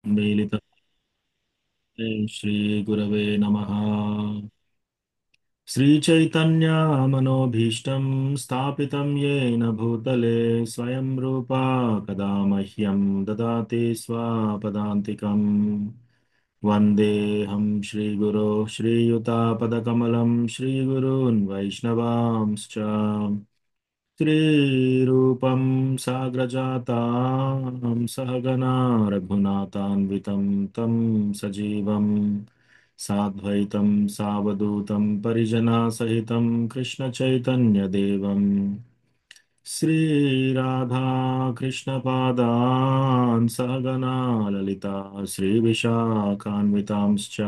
मीलितं श्रीगुरवे नमः। श्रीचैतन्यमनोभीष्टं स्थापितं येन भूतले स्वयं रूपा कदा मह्यं ददाति स्वपदान्तिकम्। वन्देऽहं श्रीगुरो श्रीयुतापदकमलं श्रीगुरून् वैष्णवांश्च श्रीरूपं साग्रजातां सहगना रघुनाथान्वितं तं सजीवं साद्वैतं सावधूतं परिजनसहितं कृष्णचैतन्यदेवं श्रीराधा कृष्णपादान् सहगना ललिता श्रीविशाखान्वितांश्च।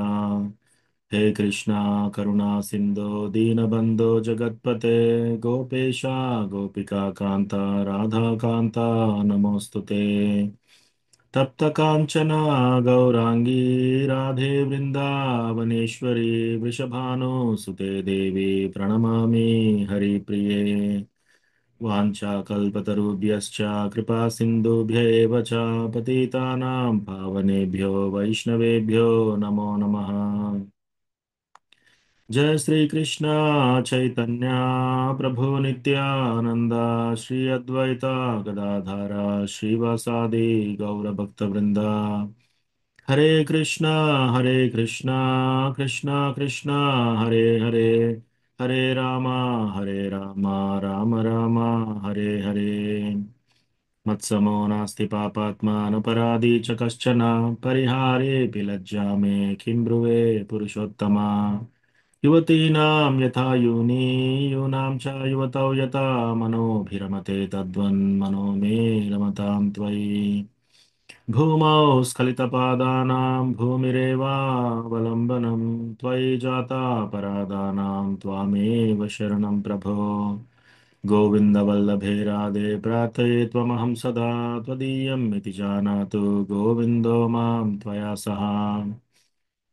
हे कृष्णा करुणा सिंधो दीनबंधो जगत्पते गोपेशा गोपिका कांता राधा कांता नमोस्तुते। तप्त कांचना गौरांगी राधे वृंदावनेश्वरी वृषभानुसुते देवी प्रणमामि हरिप्रिये। वाञ्छाकल्पतरुभ्यश्च कृपा सिन्धुभ्य एव च पतितानां पावनेभ्यो वैष्णवेभ्यो नमो नमः। जय श्री कृष्ण चैतन्य प्रभु नित्यानंद श्री अद्वैता गदाधारा श्रीवासादि गौरभक्तवृंदा। हरे कृष्णा कृष्णा कृष्णा हरे हरे हरे रामा राम राम हरे हरे। मत्समो नास्ति पापात्मा अनुपराधी च कश्चन परिहारेऽपि लज्जा मे किं ब्रुवे पुरुषोत्तमा। युवतीनां यथा यूनी यूनां च युवतौ यथा मनोभिरमते तद्वन्मनो मे रमतां त्वयि। भूमौ स्खलितपादानां भूमिरेवावलम्बनं त्वयि जाता परादानां त्वामेव शरणं प्रभो। गोविन्दवल्लभे राधे प्रार्थये त्वमहं सदा त्वदीयम् इति जानातु गोविन्दो मां त्वया सह।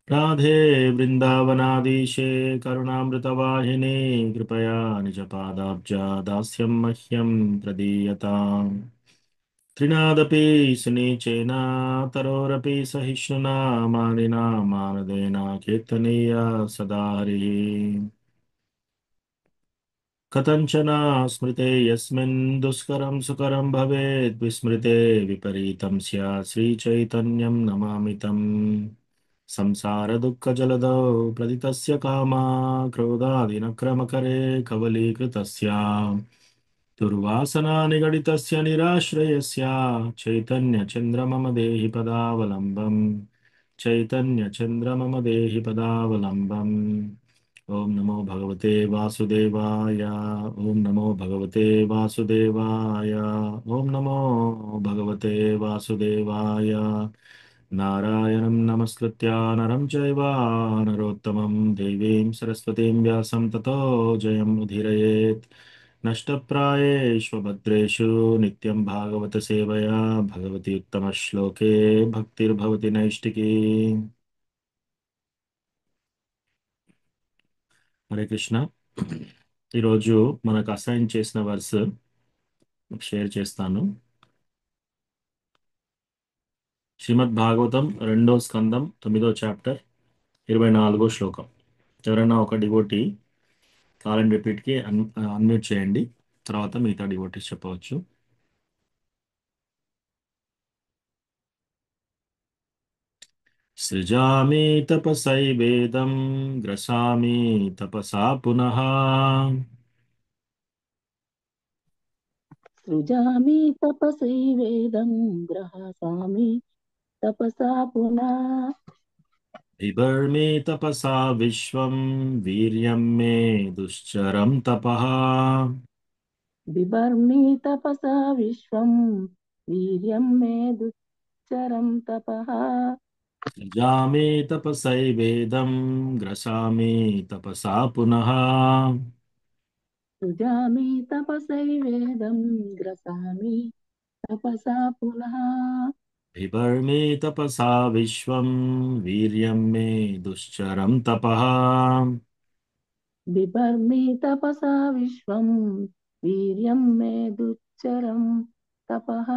राधे वृन्दावनाधीशे करुणामृतवाहिनी कृपया निजपादाब्जा दास्यं मह्यं प्रदीयताम्। त्रिनादपि सुनीचेन तरोरपि सहिष्णुना मानिना मानदेन कीर्तनीय सदा हरिः। कथञ्चन स्मृते यस्मिन् दुष्करं सुकरं भवेत् विस्मृते विपरीतं स्यात् श्रीचैतन्यं नमामि तम्। संसारदुःखजलधौ प्रदितस्य कामा क्रोधादिनक्रमकरे कवलीकृतस्य दुर्वासना निगडितस्य निराश्रयस्य चैतन्यचन्द्र मम देहि पदावलम्बम्। चैतन्यचन्द्र मम देहि पदावलम्बम्। ॐ नमो भगवते वासुदेवाय ॐ नमो भगवते वासुदेवाय ॐ नमो भगवते वासुदेवाय। नारायणं नमस्कृत्य नरं चैव नरोत्तमं देवीं सरस्वतीं व्यासं ततो जयमुदीरयेत्। नष्टप्रायेषु भद्रेषु नित्यं भागवत सेवया भगवति उत्तमश्लोके भक्तिर्भवति नैष्टिकी। హరే కృష్ణ. ఈరోజు మనకు అసైన్ చేసిన వర్స్ షేర్ చేస్తాను. శ్రీమద్ భాగవతం రెండో స్కందం 9వ చాప్టర్ 24వ శ్లోకం. ఎవరైనా ఒక డివోటీ కాల్ రిపీట్కి అన్మ్యూట్ చేయండి, తర్వాత మిగతా డివోటీస్ చెప్పవచ్చు. సృజామి తపసైవేదం గ్రసామి తపసా పునః सृजामि तपसैवेदं ग्रहासामि तपसा पुनः बिभर्मि तपसा विश्वं वीर्यं मे दुश्चरं तपः। बिभर्मि तपसा विश्वं वीर्यं मे दुश्चरं तपः सृजामि तपसैवेदं ग्रसामि तपसा पुनः सृजामि तपसैवेदं ग्रसामि तपसा पुनः बिभर्मि तपसा विश्वं वीर्यं मे दुश्चरं तपः। बिभर्मि तपसा विश्वं वीर्यं मे दुश्चरं तपः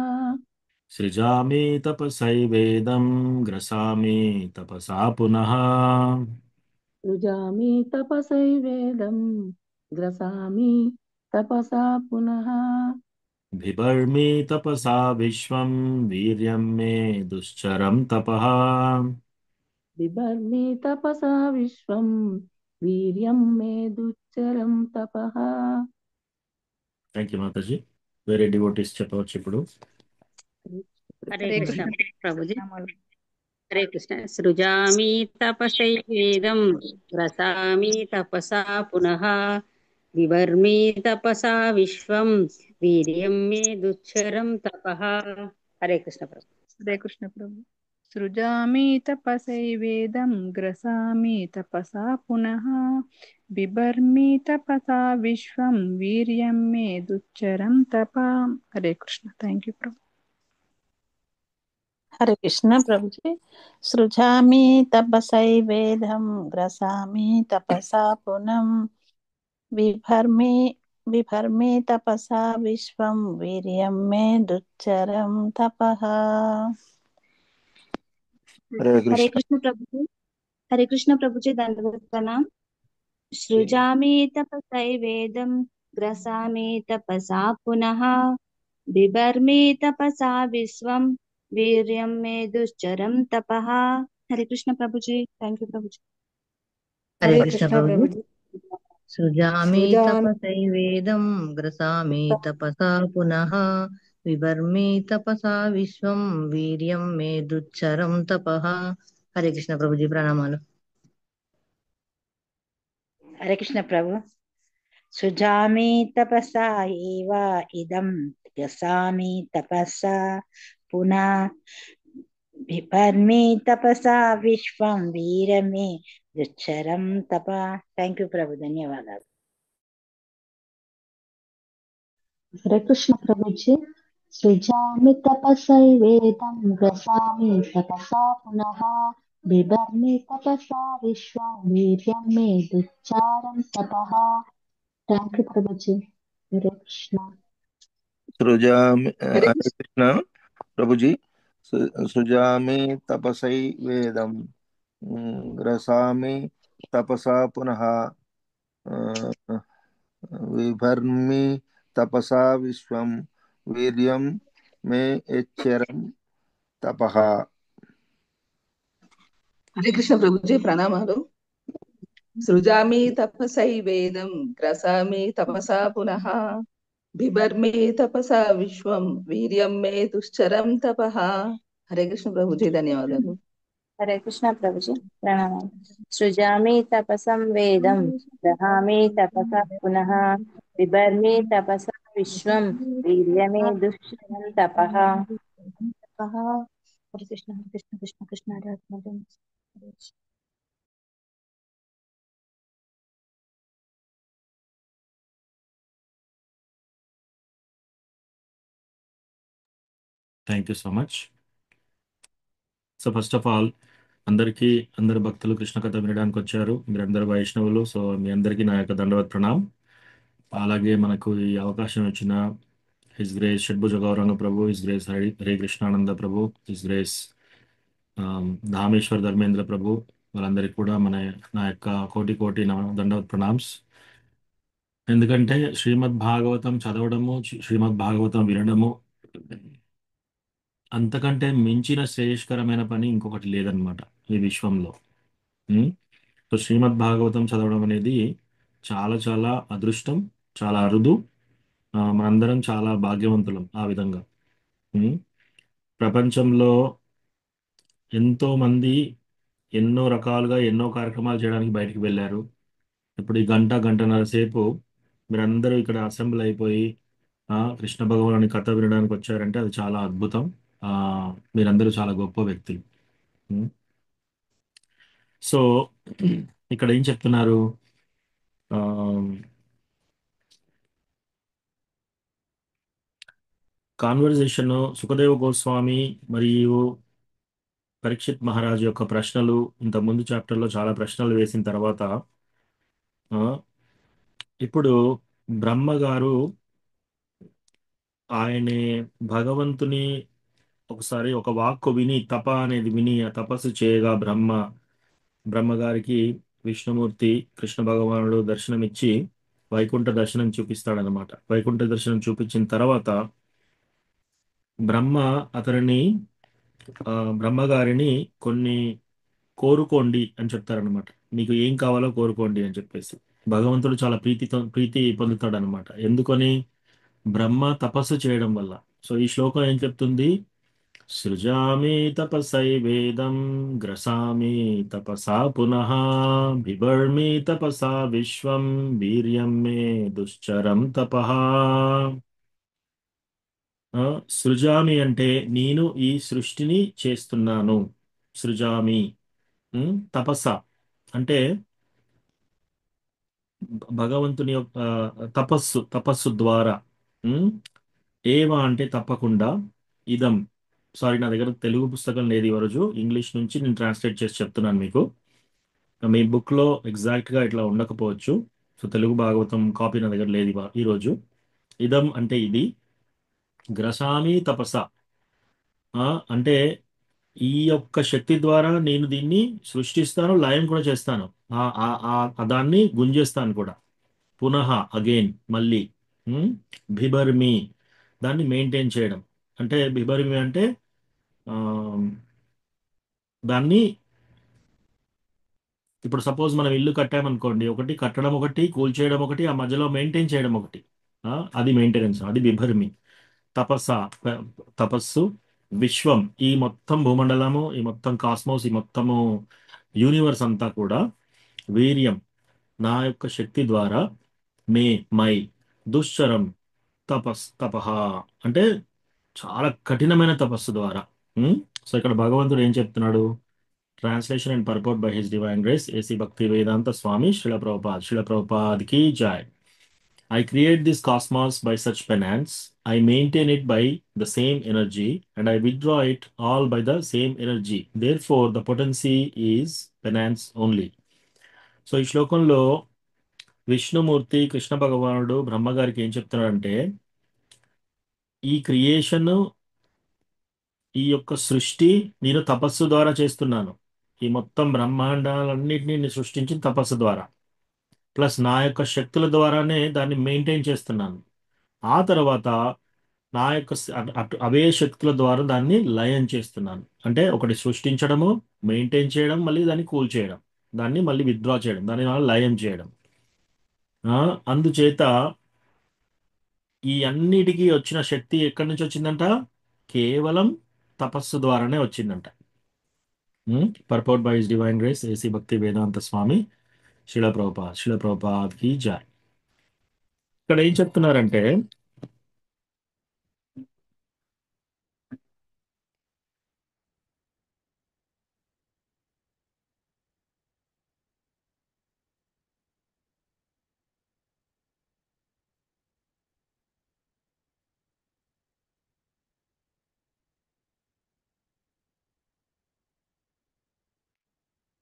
సృజామి తపసైవేదం గ్రసామి తపసా పునః సృజామి తపసైవేదం గ్రసామి తపసా పునః బిభర్మి తపసా విశ్వం వీర్యం మే దుశ్చరం తపః. బిభర్మి తపసా విశ్వం వీర్యం మే దుచ్చరం తపః. థ్యాంక్ యూ మాతాజీ. వేరే డివోటీస్ చెప్పవచ్చు ఇప్పుడు. హరే హరే కృష్ణ కృష్ణ ప్రభుజీ. ప్రణామాలు. హరే కృష్ణ. సృజామి తపసైవేదం గ్రసామి తపసా పునః వివర్మి తపసా విశ్వం వీర్యం మే దుచ్చరం తపః. హరే కృష్ణ ప్రభు. హరే కృష్ణ ప్రభు. సృజామి తపసైవేదం గ్రసామి తపసా పునః బిభర్మి తపసా విశ్వం వీర్యం మే దుచ్చరం తప. హరే కృష్ణ. థ్యాంక్ యూ ప్రభు. హరే కృష్ణ ప్రభుజీ. సృజామి తపసైవేదం గ్రసామి తపసా పునం విభర్మి విభర్మి తపసా విశ్వం వీర్యం మే దుచ్చరం తపః. हरे हरे कृष्ण कृष्ण प्रभु जी। हरे कृष्ण प्रभु जी, दंडवत प्रणाम। सृजामि तपसैवेदं ग्रसामि तपसा पुनः बिभर्मि तपसा विश्वं वीर्यं मे दुश्चरं तपः। हरे कृष्ण प्रभु जी। थैंक यू प्रभु जी। हरे హరే कृष्ण కృష్ణ प्रभु जी। ప్రభుజీ. सृजामि సృజామి तपसैवेदं ग्रसामि तपसा पुनः विभर्मि तपसा विश्वं वीर्यं मे दुच्चरं तपः। हरे कृष्ण प्रभु जी, प्रणामालु। హరే కృష్ణ ప్రభు. సృజామి తపసా ఏవ ఇదం గ్రసామి తపసా పునః బిభర్మి తపసా విశ్వం వీరమే దుచ్చరం తప. థ్యాంక్ యూ ప్రభు. ధన్యవాదాలు. हरे कृष्ण प्रभु जी। सृजामि तपसैवेदं ग्रसामि तपसा पुनः बिभर्मि तपसा विश्वं वीर्यं मे दुच्चारं तपः। थैंक यू प्रभु जी। हरे कृष्ण। सृजामि హరే हरे కృష్ణ. कृष्ण प्रभु जी। सृजामि तपसै वेदं ग्रसामि तपसा पुनः विभर्मि तपसा विश्वं वीर्यं मे यच्चरं तपः. హరే కృష్ణ ప్రభుజీ ప్రణామాలు. సృజామి తపసైవేదం గ్రసామి తపసా పునః బిభర్మి తపసా విశ్వం వీర్యం మే దుశ్చరం తపః. హరే కృష్ణ ప్రభుజీ, ధన్యవాదాలు. హరే కృష్ణ ప్రభుజీ. ప్రణామం. సృజామి తపసం వేదం దహామి తపసా పునః బిభర్మి తపసా విశ్వం వీర్యమే దుష్కరం తపః. तपः। Hare Krishna Krishna Krishna Hare Hare Hare Hare. Thank you so much. So first of all అందరు భక్తులు కృష్ణ కథ వినడానికి వచ్చారు. మీరందరూ వైష్ణవులు. సో మీ అందరికీ నా యొక్క దండవత్ ప్రణామ్. అలాగే మనకు ఈ అవకాశం ఇచ్చిన హిస్ గ్రేస్ షడ్భుజ గౌరంగ ప్రభు, హిస్ గ్రేస్ హరే కృష్ణానంద ప్రభు, హిస్ గ్రేస్ ధామేశ్వర్ ధర్మేంద్ర ప్రభు, వాళ్ళందరికీ కూడా నా యొక్క కోటి కోటి దండవత్ ప్రణామ్స్. ఎందుకంటే శ్రీమద్ భాగవతం చదవడము, శ్రీమద్ భాగవతం వినడము అంతకంటే మించిన శ్రేయస్కరమైన పని ఇంకొకటి లేదనమాట ఈ విశ్వంలో. ఉమ్. సో శ్రీమద్ భాగవతం చదవడం అనేది చాలా చాలా అదృష్టం, చాలా అరుదు. మనందరం చాలా భాగ్యవంతులం ఆ విధంగా. ఉమ్. ప్రపంచంలో ఎంతో మంది ఎన్నో రకాలుగా ఎన్నో కార్యక్రమాలు చేయడానికి బయటికి వెళ్ళారు. ఇప్పుడు ఈ గంటన్నర సేపు మీరందరూ ఇక్కడ అసెంబ్ల్ అయిపోయి కృష్ణ భగవానుని కథ వినడానికి వచ్చారంటే అది చాలా అద్భుతం. ఆ, మీరందరూ చాలా గొప్ప వ్యక్తులు. ఉమ్. సో ఇక్కడ ఏం చెప్తున్నారు? కాన్వర్జేషన్ సుఖదేవ గోస్వామి మరియు పరీక్షిత్ మహారాజ్ యొక్క ప్రశ్నలు, ఇంత ముందు చాప్టర్లో చాలా ప్రశ్నలు వేసిన తర్వాత ఆ, ఇప్పుడు బ్రహ్మ గారు ఆయన భగవంతుని ఒకసారి ఒక వాక్కు విని, తప అనేది విని ఆ తపస్సు చేయగా బ్రహ్మగారికి విష్ణుమూర్తి కృష్ణ భగవానుడు దర్శనమిచ్చి వైకుంఠ దర్శనం చూపిస్తాడనమాట. వైకుంఠ దర్శనం చూపించిన తర్వాత బ్రహ్మ అతనిని బ్రహ్మగారిని కొన్ని కోరుకోండి అని చెప్తారనమాట. మీకు ఏం కావాలో కోరుకోండి అని చెప్పేసి భగవంతుడు చాలా ప్రీతి పొందుతాడనమాట. ఎందుకని? బ్రహ్మ తపస్సు చేయడం వల్ల. సో ఈ శ్లోకం ఏం చెప్తుంది? సృజామి తపసై వేదం గ్రసామి తపసా పునః బిభర్మి తపసా విశ్వం వీర్యం మే దుశ్చరం తపః. సృజామి అంటే నేను ఈ సృష్టిని చేస్తున్నాను. సృజామి. తపస్స అంటే భగవంతుని యొక్క తపస్సు ద్వారా. ఉమ్, ఏవ అంటే తప్పకుండా. ఇదం, సారీ నా దగ్గర తెలుగు పుస్తకం లేదు ఈరోజు, ఇంగ్లీష్ నుంచి నేను ట్రాన్స్లేట్ చేసి చెప్తున్నాను మీకు. మీ బుక్ లో ఎగ్జాక్ట్ గా ఇట్లా ఉండకపోవచ్చు. సో తెలుగు భాగవతం కాపీ నా దగ్గర లేదు ఈరోజు. ఇదం అంటే ఇది. గ్రసామి తపస అంటే ఈ యొక్క శక్తి ద్వారా నేను దీన్ని సృష్టిస్తాను, లయం కూడా చేస్తాను. దాన్ని గుంజేస్తాను కూడా. పునః అగైన్, మళ్ళీ. బిభర్మి, దాన్ని మెయింటైన్ చేయడం. అంటే బిభర్మి అంటే ఆ, దాన్ని ఇప్పుడు సపోజ్ మనం ఇల్లు కట్టామనుకోండి, ఒకటి కట్టడం ఒకటి, కూల్చేయడం ఒకటి, ఆ మధ్యలో మెయింటైన్ చేయడం ఒకటి. అది మెయింటెనెన్స్, అది బిభర్మి. తపస్స, ప- తపస్సు. విశ్వం, ఈ మొత్తం భూమండలము, ఈ మొత్తం కాస్మోస్, ఈ మొత్తము యూనివర్స్ అంతా కూడా. వీర్యం, నా యొక్క శక్తి ద్వారా. మే, మై. దుశ్చరం, తపహ అంటే చాలా కఠినమైన తపస్సు ద్వారా. సో ఇక్కడ భగవంతుడు ఏం చెప్తున్నాడు? Translation and పర్పోర్ట్ by his divine grace AC భక్తి వేదాంత స్వామి శిల ప్రభుపాద్ కి Joy. I create this cosmos by such penance. I maintain it by the same energy, and I withdraw it all by the same energy. Therefore, the potency is penance only. So ఈ శ్లోకంలో విష్ణుమూర్తి కృష్ణ భగవానుడు బ్రహ్మగారికి ఏం చెప్తున్నాడంటే, ఈ creation, ఈ యొక్క సృష్టి నేను తపస్సు ద్వారా చేస్తున్నాను. ఈ మొత్తం బ్రహ్మాండాలన్నింటినీ నేను సృష్టించిన తపస్సు ద్వారా, ప్లస్ నా యొక్క శక్తుల ద్వారానే దాన్ని మెయింటైన్ చేస్తున్నాను. ఆ తర్వాత నా యొక్క అవే శక్తుల ద్వారా దాన్ని లయం చేస్తున్నాను. అంటే ఒకటి సృష్టించడము, మెయింటైన్ చేయడం, మళ్ళీ దాన్ని కూల్ చేయడం, దాన్ని మళ్ళీ విత్డ్రా చేయడం, దాని వల్ల లయం చేయడం. అందుచేత ఈ అన్నిటికీ వచ్చిన శక్తి ఎక్కడి నుంచి వచ్చిందంట? కేవలం తపస్సు ద్వారానే వచ్చిందంట. పర్పోర్ట్ by his divine grace AC భక్తి వేదాంత స్వామి శిల ప్రభుపాద్ కి జాయ్. ఇక్కడ ఏం చెప్తున్నారంటే,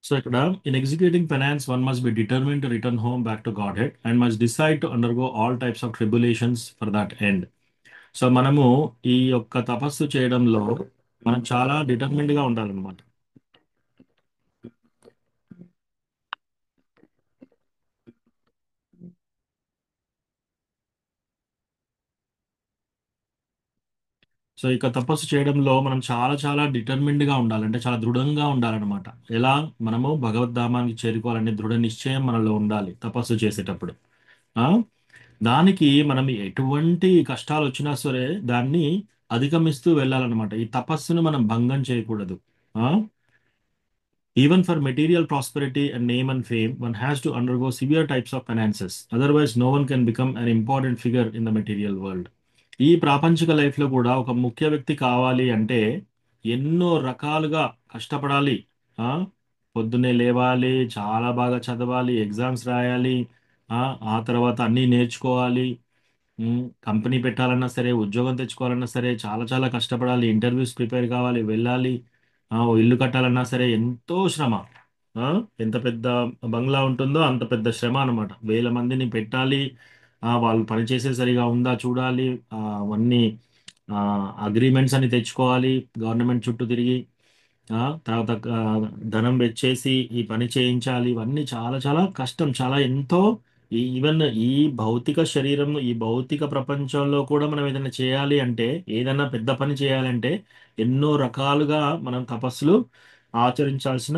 సో ఇక్కడ in executing finance one must be determine to return home back to God head and must decide to undergo all types of tribulations for that end. So మనము ఈ యొక్క తపస్సు చేయడంలో మనం చాలా డిటర్మిన్డ్ గా ఉండాలన్నమాట. సో ఇక తపస్సు చేయడంలో మనం చాలా చాలా డిటర్మిన్డ్ గా ఉండాలంటే చాలా దృఢంగా ఉండాలన్నమాట. ఎలా? మనము భగవద్ధామానికి చేరుకోవాలనే దృఢ నిశ్చయం మనలో ఉండాలి తపస్సు చేసేటప్పుడు. ఆ దానికి మనం ఎటువంటి కష్టాలు వచ్చినా సరే దాన్ని అధిగమిస్తూ వెళ్ళాలన్నమాట. ఈ తపస్సును మనం భంగం చేయకూడదు. Even for material prosperity and name and fame, one has to undergo severe types of penances. Otherwise, no one can become an important figure in the material world. ఈ ప్రాపంచిక లైఫ్లో కూడా ఒక ముఖ్య వ్యక్తి కావాలి అంటే ఎన్నో రకాలుగా కష్టపడాలి. ఆ పొద్దున్నే లేవాలి, చాలా బాగా చదవాలి, ఎగ్జామ్స్ రాయాలి, ఆ ఆ తర్వాత అన్నీ నేర్చుకోవాలి. కంపెనీ పెట్టాలన్నా సరే, ఉద్యోగం తెచ్చుకోవాలన్నా సరే చాలా చాలా కష్టపడాలి. ఇంటర్వ్యూస్ ప్రిపేర్ కావాలి, వెళ్ళాలి. ఓ ఇల్లు కట్టాలన్నా సరే ఎంతో శ్రమ. ఆ, ఎంత పెద్ద బంగ్లా ఉంటుందో అంత పెద్ద శ్రమ అన్నమాట. వేల మందిని పెట్టాలి, వాళ్ళు పనిచేసే సరిగా ఉందా చూడాలి, అవన్నీ అగ్రిమెంట్స్ అని తెచ్చుకోవాలి గవర్నమెంట్ చుట్టూ తిరిగి. తర్వాత ధనం వెచ్చేసి ఈ పని చేయించాలి. ఇవన్నీ చాలా చాలా కష్టం. చాలా ఎంతో ఈవెన్ ఈ భౌతిక శరీరం, ఈ భౌతిక ప్రపంచంలో కూడా మనం ఏదైనా చేయాలి అంటే, ఏదైనా పెద్ద పని చేయాలంటే ఎన్నో రకాలుగా మనం తపస్సులు ఆచరించాల్సిన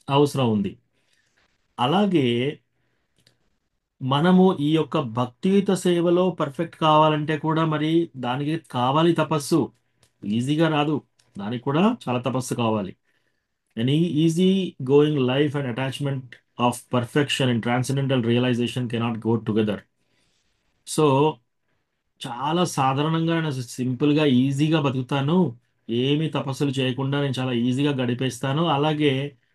అవసరం ఉంది. అలాగే మనము ఈ యొక్క భక్తియుత సేవలో పర్ఫెక్ట్ కావాలంటే కూడా మరి దానికి కావాలి తపస్సు. ఈజీగా రాదు. దానికి కూడా చాలా తపస్సు కావాలి. An easy going life and attachment of perfection and transcendental realization cannot go together. So చాలా సాధారణంగా నేను సింపుల్గా ఈజీగా బతుకుతాను, ఏమీ తపస్సులు చేయకుండా నేను చాలా ఈజీగా గడిపేస్తాను, అలాగే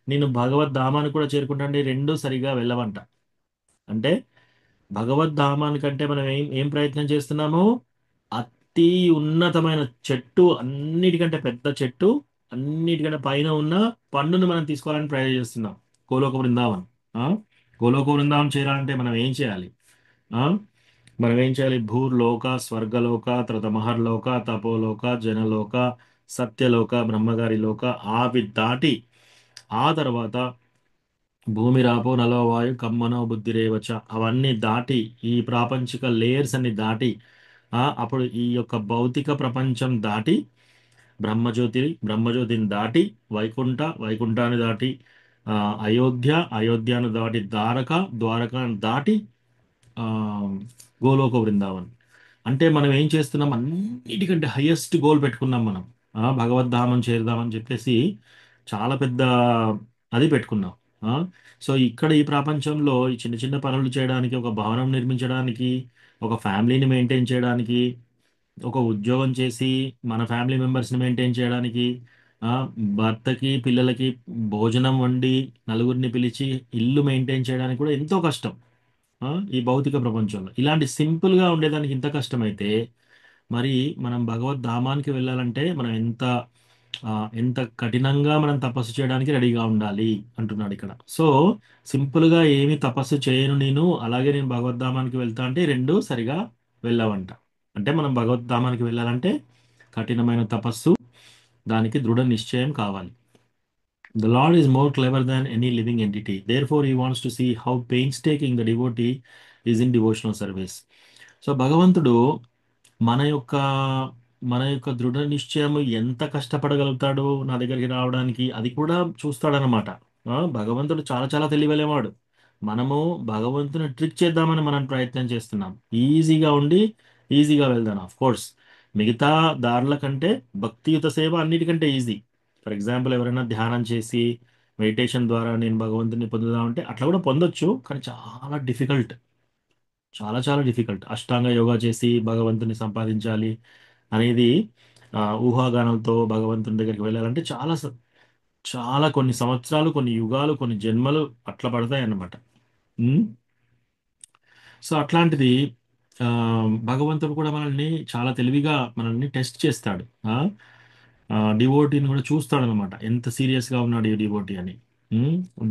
నేను భగవద్ధామాన్ని కూడా చేరుకుంటాను, ఈ రెండు సరిగా వెళ్ళవంట. అంటే భగవద్ధామానికంటే మనం ఏం ప్రయత్నం చేస్తున్నాము? అతి ఉన్నతమైన చెట్టు, అన్నిటికంటే పెద్ద చెట్టు, అన్నిటికంటే పైన ఉన్న పండును మనం తీసుకోవాలని ప్రయత్నం చేస్తున్నాం. గోలోక బృందావన్. ఆ? గోలోక బృందావన్ చేరాలంటే మనం ఏం చేయాలి? ఆ? మనం ఏం చేయాలి? భూర్లోక, స్వర్గలోక, తర్వాత మహర్లోక, తపోలోక, జనలోక, సత్యలోక, బ్రహ్మగారి లోక, ఆవి దాటి ఆ తర్వాత భూమి రాపో నలోవాయు కమ్మనో బుద్ధిరేవచ అవన్నీ దాటి ఈ ప్రాపంచిక లేయర్స్ అన్ని దాటి అప్పుడు ఈ యొక్క భౌతిక ప్రపంచం దాటి బ్రహ్మజ్యోతిని దాటి వైకుంఠాన్ని దాటి ఆ, అయోధ్యను దాటి ద్వారకను దాటి ఆ, గోలోక బృందావన్. అంటే మనం ఏం చేస్తున్నాం? అన్నిటికంటే హైయెస్ట్ గోల్ పెట్టుకున్నాం మనం. భగవద్ధామం చేరుదామని చెప్పేసి చాలా పెద్ద అది పెట్టుకున్నాం. ఆ, సో ఇక్కడ ఈ ప్రపంచంలో ఈ చిన్న చిన్న పనులు చేయడానికి, ఒక భవనం నిర్మించడానికి, ఒక ఫ్యామిలీని మెయింటైన్ చేయడానికి, ఒక ఉద్యోగం చేసి మన ఫ్యామిలీ మెంబర్స్ని మెయింటైన్ చేయడానికి, ఆ, భర్తకి పిల్లలకి భోజనం వండి నలుగురిని పిలిచి ఇల్లు మెయింటైన్ చేయడానికి కూడా ఎంతో కష్టం. ఈ భౌతిక ప్రపంచంలో ఇలాంటి సింపుల్గా ఉండేదానికి ఇంత కష్టమైతే మరి మనం భగవద్ధామానికి వెళ్ళాలంటే మనం ఆ, ఎంత కఠినంగా మనం తపస్సు చేయడానికి రెడీగా ఉండాలి అంటున్నాడు ఇక్కడ. సో సింపుల్గా ఏమి తపస్సు చేయను నేను, అలాగే నేను భగవద్ధామానికి వెళ్తా అంటే ఈ రెండు సరిగా వెళ్ళవంట. అంటే మనం భగవద్ధామానికి వెళ్ళాలంటే కఠినమైన తపస్సు, దానికి దృఢ నిశ్చయం కావాలి. The Lord is more clever than any living entity. Therefore, he wants to see how painstaking the devotee is in devotional service. So భగవంతుడు మన యొక్క మన యొక్క దృఢ నిశ్చయము ఎంత కష్టపడగలుగుతాడు నా దగ్గరికి రావడానికి, అది కూడా చూస్తాడనమాట. భగవంతుడు చాలా చాలా తెలివిలేవాడు. మనము భగవంతుని ట్రిక్ చేద్దామని మనం ప్రయత్నం చేస్తున్నాం. ఈజీగా ఉండి ఈజీగా వెళ్దాం. ఆఫ్ కోర్స్ మిగతా దారుల కంటే భక్తియుత సేవ అన్నిటికంటే ఈజీ. ఫర్ ఎగ్జాంపుల్ ఎవరైనా ధ్యానం చేసి మెడిటేషన్ ద్వారా నేను భగవంతుని పొందుదామంటే అట్లా కూడా పొందొచ్చు, కానీ చాలా డిఫికల్ట్. చాలా చాలా డిఫికల్ట్. అష్టాంగ యోగా చేసి భగవంతుని సంపాదించాలి అనేది ఊహాగానాలతో భగవంతుని దగ్గరికి వెళ్ళాలంటే చాలా కొన్ని సంవత్సరాలు, కొన్ని యుగాలు, కొన్ని జన్మలు అట్లా పడతాయి అన్నమాట. సో అట్లాంటిది ఆ, భగవంతుడు కూడా మనల్ని చాలా తెలివిగా మనల్ని టెస్ట్ చేస్తాడు. డివోటీని కూడా చూస్తాడు అనమాట, ఎంత సీరియస్గా ఉన్నాడు ఈ డివోటీ అని.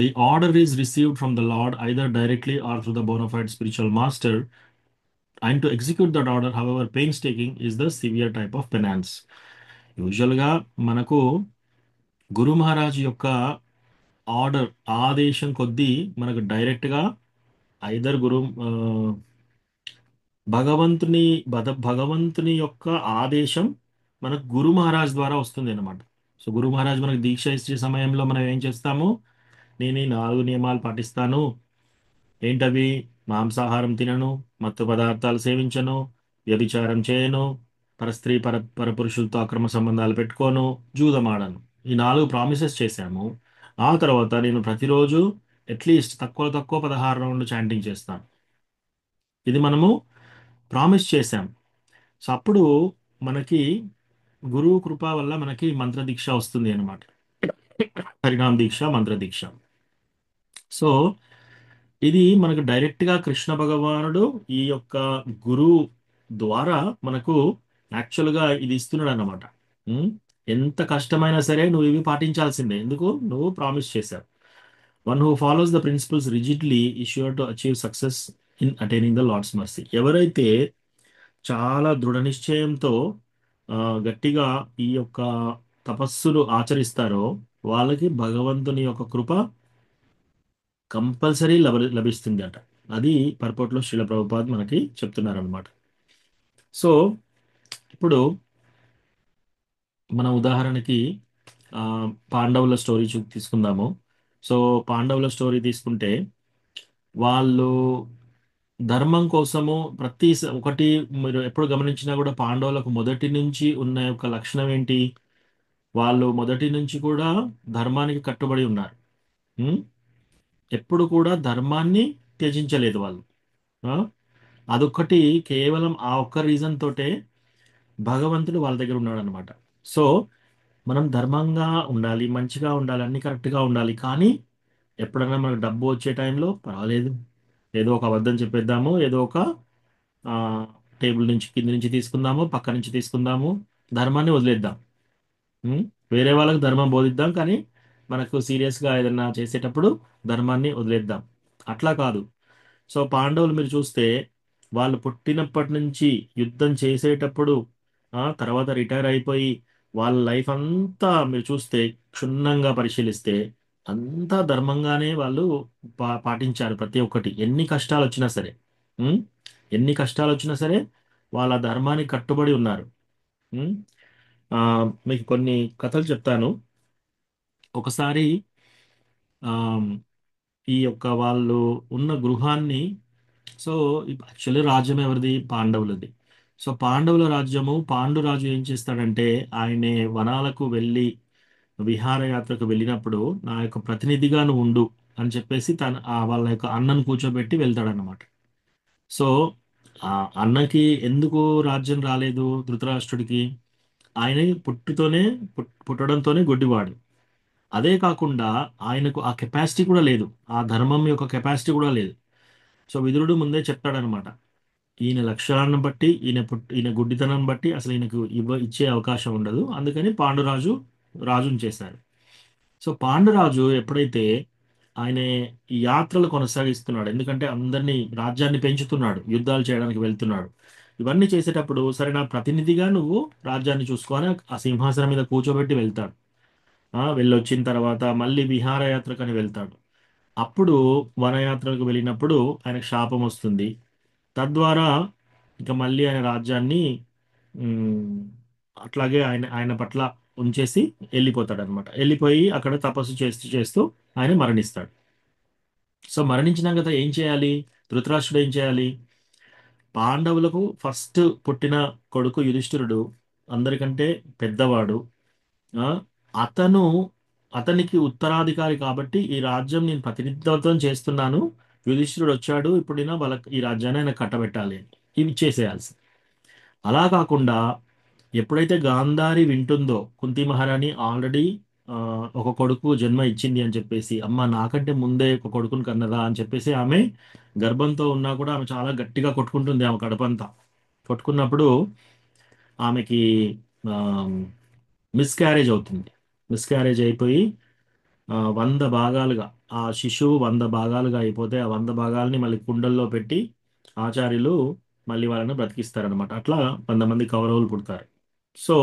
The order is received from the lord either directly or through the bona fide spiritual master. And to execute that order however pains taking is the severe type of penance. యూజువల్గా మనకు గురు మహారాజ్ యొక్క ఆర్డర్, ఆదేశం కొద్దీ మనకు డైరెక్ట్గా either భగవంతుని భగవంతుని యొక్క ఆదేశం మనకు గురు మహారాజ్ ద్వారా వస్తుంది అన్నమాట. సో గురు మహారాజ్ మనకు దీక్ష ఇచ్చే సమయంలో మనం ఏం చేస్తాము? నేను ఈ 4 నియమాలు పాటిస్తాను. ఏంటవి? మాంసాహారం తినను, మత్తు పదార్థాలు సేవించను, వ్యభిచారం చేయను, పరస్త్రీ పరపురుషులతో అక్రమ సంబంధాలు పెట్టుకోను, జూదమాడను. ఈ 4 ప్రామిసెస్ చేశాము. ఆ తర్వాత నేను ప్రతిరోజు అట్లీస్ట్ తక్కువ తక్కువ 16 రౌండ్లు చాంటింగ్ చేస్తాను. ఇది మనము ప్రామిస్ చేశాం. సో అప్పుడు మనకి గురువు కృప వల్ల మనకి మంత్రదీక్ష వస్తుంది అన్నమాట. హరినామ దీక్ష, మంత్రదీక్ష. సో ఇది మనకు డైరెక్ట్గా కృష్ణ భగవానుడు ఈ యొక్క గురువు ద్వారా మనకు యాక్చువల్గా ఇది ఇస్తున్నాడు అన్నమాట. ఎంత కష్టమైనా సరే నువ్వు ఇవి పాటించాల్సిందే. ఎందుకు? నువ్వు ప్రామిస్ చేశావు. One who follows the principles rigidly is sure to achieve success in attaining the lord's mercy. ఎవరైతే చాలా దృఢ నిశ్చయంతో ఆ, గట్టిగా ఈ యొక్క తపస్సులు ఆచరిస్తారో వాళ్ళకి భగవంతుని యొక్క కృప కంపల్సరీ లభిస్తుంది అట. అది పర్పోట్లో శ్రీల ప్రభుపాద్ మనకి చెప్తున్నారు అనమాట. సో ఇప్పుడు మన ఉదాహరణకి ఆ, పాండవుల స్టోరీ తీసుకుందాము. సో పాండవుల స్టోరీ తీసుకుంటే వాళ్ళు ధర్మం కోసము ఒకటి మీరు ఎప్పుడు గమనించినా కూడా పాండవులకు మొదటి నుంచి ఉన్న యొక్క లక్షణం ఏంటి? వాళ్ళు మొదటి నుంచి కూడా ధర్మానికి కట్టుబడి ఉన్నారు. ఉం? ఎప్పుడు కూడా ధర్మాన్ని త్యజించలేదు వాళ్ళు. ఆ? అదొక్కటి, కేవలం ఆ ఒక్క రీజన్ తోటే భగవంతుడు వాళ్ళ దగ్గర ఉన్నాడు అనమాట. సో మనం ధర్మంగా ఉండాలి, మంచిగా ఉండాలి, అన్ని కరెక్ట్గా ఉండాలి. కానీ ఎప్పుడైనా మనకు డబ్బు వచ్చే టైంలో పర్వాలేదు, ఏదో ఒక అబద్ధం చెప్పేద్దాము, ఏదో ఒక ఆ, టేబుల్ నుంచి కింద నుంచి తీసుకుందాము, పక్క నుంచి తీసుకుందాము, ధర్మాన్ని వదిలేద్దాం. ఉం? వేరే వాళ్ళకి ధర్మం బోధిద్దాం, కానీ మనకు సీరియస్గా ఏదన్నా చేసేటప్పుడు ధర్మాన్ని వదిలేద్దాం. అట్లా కాదు. సో పాండవులు మీరు చూస్తే వాళ్ళు పుట్టినప్పటి నుంచి యుద్ధం చేసేటప్పుడు, తర్వాత రిటైర్ అయిపోయి వాళ్ళ లైఫ్ అంతా మీరు చూస్తే, క్షుణ్ణంగా పరిశీలిస్తే అంతా ధర్మంగానే వాళ్ళు పాటించారు. ప్రతి ఒక్కటి ఎన్ని కష్టాలు వచ్చినా సరే, ఉం? ఎన్ని కష్టాలు వచ్చినా సరే వాళ్ళ ధర్మానికి కట్టుబడి ఉన్నారు. ఉం? ఆ, మీకు కొన్ని కథలు చెప్తాను. ఒకసారి ఆ, ఈ యొక్క వాళ్ళు ఉన్న గృహాన్ని, సో యాక్చువల్లీ రాజ్యం ఎవరిది? పాండవులది. సో పాండవుల రాజ్యము, పాండురాజు ఏం చేస్తాడంటే ఆయనే వనాలకు వెళ్ళి విహారయాత్రకు వెళ్ళినప్పుడు నా యొక్క ప్రతినిధిగా నువ్వు ఉండు అని చెప్పేసి వాళ్ళ యొక్క అన్నను కూర్చోబెట్టి వెళ్తాడన్నమాట. సో ఆ అన్నకి ఎందుకు రాజ్యం రాలేదు ధృతరాష్ట్రుడికి? ఆయన పుట్టడంతోనే గుడ్డివాడు. అదే కాకుండా ఆయనకు ఆ కెపాసిటీ కూడా లేదు, ఆ ధర్మం యొక్క కెపాసిటీ కూడా లేదు. సో విదురుడు ముందే చెప్తాడనమాట, ఈయన లక్షణాలను బట్టి, ఈయన గుడ్డితనం బట్టి అసలు ఈయనకు ఇచ్చే అవకాశం ఉండదు. అందుకని పాండురాజు రాజుని చేశారు. సో పాండురాజు ఎప్పుడైతే ఆయన ఈ యాత్రలు కొనసాగిస్తున్నాడు, ఎందుకంటే అందరినీ, రాజ్యాన్ని పెంచుతున్నాడు, యుద్ధాలు చేయడానికి వెళ్తున్నాడు, ఇవన్నీ చేసేటప్పుడు సరే నా ప్రతినిధిగా నువ్వు రాజ్యాన్ని చూసుకొని ఆ సింహాసనం మీద కూర్చోబెట్టి వెళ్తాడు. వెళ్ళొచ్చిన తర్వాత మళ్ళీ విహారయాత్రకని వెళ్తాడు. అప్పుడు వనయాత్రకు వెళ్ళినప్పుడు ఆయనకు శాపం వస్తుంది. తద్వారా ఇక మళ్ళీ ఆయన రాజ్యాన్ని ఉమ్, అట్లాగే ఆయన ఆయన పట్ల ఉంచేసి వెళ్ళిపోతాడు అనమాట. వెళ్ళిపోయి అక్కడ తపస్సు చేస్తూ చేస్తూ ఆయన మరణిస్తాడు. సో మరణించినాక కదా ఏం చేయాలి? ధృతరాష్ట్రుడు ఏం చేయాలి? పాండవులకు ఫస్ట్ పుట్టిన కొడుకు యుధిష్ఠిరుడు, అందరికంటే పెద్దవాడు. ఆ, అతను అతనికి ఉత్తరాధికారి కాబట్టి ఈ రాజ్యం నేను ప్రతినిధిత్వం చేస్తున్నాను. యుధిష్ఠిరుడు వచ్చాడు, ఇప్పుడు వాళ్ళకి ఈ రాజ్యాన్ని ఆయన కట్టబెట్టాలి, ఇవి చేసేయాల్సి. అలా కాకుండా ఎప్పుడైతే గాంధారి వింటుందో కుంతి మహారాణి ఆల్రెడీ ఒక కొడుకు జన్మ ఇచ్చింది అని చెప్పేసి, అమ్మ నాకంటే ముందే ఒక కొడుకుని కన్నదా అని చెప్పేసి, ఆమె గర్భంతో ఉన్నా కూడా ఆమె చాలా గట్టిగా కొట్టుకుంటుంది ఆమె కడపంతా. కొట్టుకున్నప్పుడు ఆమెకి మిస్క్యారేజ్ అవుతుంది. మిస్క్యారేజ్ అయిపోయి 100 భాగాలుగా, ఆ శిశువు 100 భాగాలుగా అయిపోతే ఆ 100 భాగాల్ని మళ్ళీ కుండల్లో పెట్టి ఆచార్యులు మళ్ళీ వాళ్ళని బ్రతికిస్తారనమాట. అట్లా 100 మంది కౌరవులు పుడతారు. సో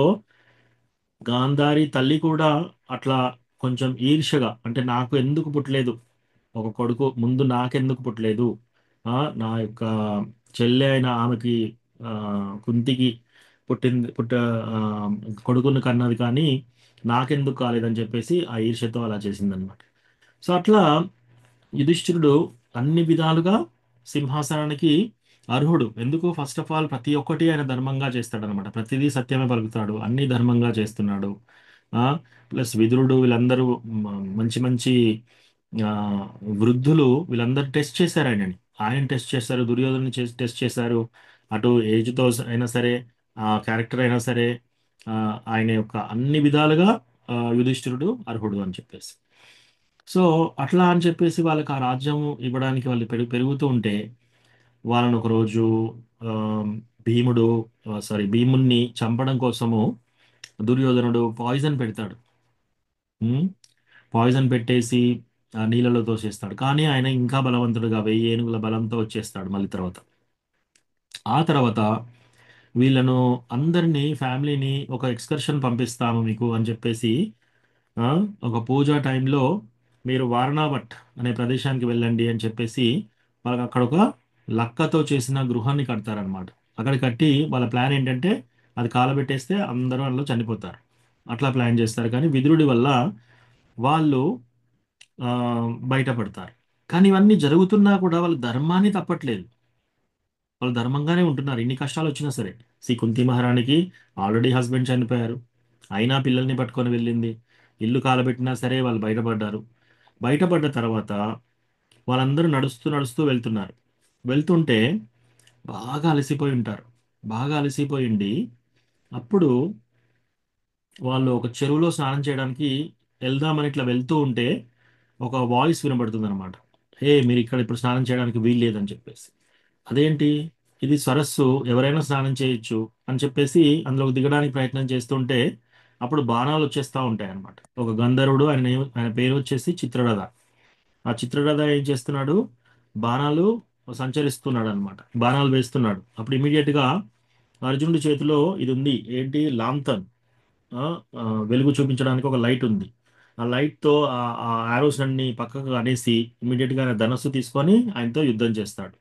గాంధారి తల్లి కూడా అట్లా కొంచెం ఈర్ష్యగా, అంటే నాకు ఎందుకు పుట్టలేదు ఒక కొడుకు, ముందు నాకెందుకు పుట్టలేదు, నా యొక్క చెల్లె అయిన ఆమెకి, ఆ, కుంతికి పుట్టింది ఆ, కొడుకుని కన్నది, కానీ నాకెందుకు కాలేదని చెప్పేసి ఆ ఈర్ష్యతో అలా చేసిందనమాట. సో అట్లా యుధిష్ఠిరుడు అన్ని విధాలుగా సింహాసనానికి అర్హుడు. ఎందుకు? ఫస్ట్ ఆఫ్ ఆల్ ప్రతి ఒక్కటి ఆయన ధర్మంగా చేస్తాడు అనమాట. ప్రతిదీ సత్యమే పలుకుతాడు, అన్ని ధర్మంగా చేస్తున్నాడు. ప్లస్ విదురుడు, వీళ్ళందరూ మంచి మంచి ఆ, వృద్ధులు, వీళ్ళందరూ టెస్ట్ చేశారు ఆయనని. ఆయన టెస్ట్ చేశారు, దుర్యోధను టెస్ట్ చేశారు. అటు ఏజ్తో అయినా సరే, ఆ క్యారెక్టర్ అయినా సరే, ఆ, ఆయన యొక్క అన్ని విధాలుగా యుధిష్ఠిరుడు అర్హుడు అని చెప్పేసి. సో అట్లా అని చెప్పేసి వాళ్ళకి ఆ రాజ్యం ఇవ్వడానికి వాళ్ళు పెరుగుతూ ఉంటే, వాళ్ళని ఒకరోజు ఆ, భీముడు భీముణ్ణి చంపడం కోసము దుర్యోధనుడు పాయిజన్ పెడతాడు. పాయిజన్ పెట్టేసి ఆ నీళ్ళలో తోసేస్తాడు. కానీ ఆయన ఇంకా బలవంతుడుగా 1000 ఏనుగుల బలంతో వచ్చేస్తాడు మళ్ళీ తర్వాత. ఆ తర్వాత వీళ్ళను అందరినీ ఫ్యామిలీని ఒక ఎక్స్కర్షన్ పంపిస్తాము మీకు అని చెప్పేసి ఆ, ఒక పూజా టైంలో మీరు వారణావట్ అనే ప్రదేశానికి వెళ్ళండి అని చెప్పేసి వాళ్ళకి అక్కడ ఒక లక్కతో చేసిన గృహాన్ని కడతారనమాట. అక్కడ కట్టి వాళ్ళ ప్లాన్ ఏంటంటే అది కాలబెట్టేస్తే అందరూ అందులో చనిపోతారు. అట్లా ప్లాన్ చేస్తారు కానీ విదురుడి వల్ల వాళ్ళు ఆ, బయటపడతారు. కానీ ఇవన్నీ జరుగుతున్నా కూడా వాళ్ళు ధర్మాన్ని తప్పట్లేదు. వాళ్ళు ధర్మంగానే ఉంటున్నారు ఇన్ని కష్టాలు వచ్చినా సరే. కుంతి మహారాణికి ఆల్రెడీ హస్బెండ్ చనిపోయారు, అయినా పిల్లల్ని పట్టుకొని వెళ్ళింది. ఇల్లు కాలబెట్టినా సరే వాళ్ళు బయటపడ్డారు. బయటపడ్డ తర్వాత వాళ్ళందరూ నడుస్తూ నడుస్తూ వెళ్తున్నారు. వెళ్తుంటే బాగా అలసిపోయి ఉంటారు. బాగా అలసిపోయింది. అప్పుడు వాళ్ళు ఒక చెరువులో స్నానం చేయడానికి వెళ్దామని ఇట్లా వెళ్తూ ఉంటే ఒక వాయిస్ వినబడుతుంది అనమాట. మీరు ఇక్కడ ఇప్పుడు స్నానం చేయడానికి వీలు లేదని చెప్పేసి. అదేంటి, ఇది సరస్సు, ఎవరైనా స్నానం చేయొచ్చు అని చెప్పేసి అందులోకి దిగడానికి ప్రయత్నం చేస్తుంటే అప్పుడు బాణాలు వచ్చేస్తూ ఉంటాయి అన్నమాట. ఒక గంధర్వుడు, ఆయన పేరు వచ్చేసి చిత్రరథ. ఆ చిత్రరథ ఏం చేస్తున్నాడు, బాణాలు సంచరిస్తున్నాడు అనమాట, బాణాలు వేస్తున్నాడు. అప్పుడు ఇమీడియట్ గా అర్జునుడి చేతిలో ఇది ఉంది, ఏంటి, లాంతన్, ఆ, ఆ, వెలుగు చూపించడానికి ఒక లైట్ ఉంది. ఆ లైట్ తో ఆ ఆరోస్ అన్ని పక్కకు అనేసి ఇమీడియట్ గా ఆయన ధనస్సు తీసుకొని ఆయనతో యుద్ధం చేస్తాడు.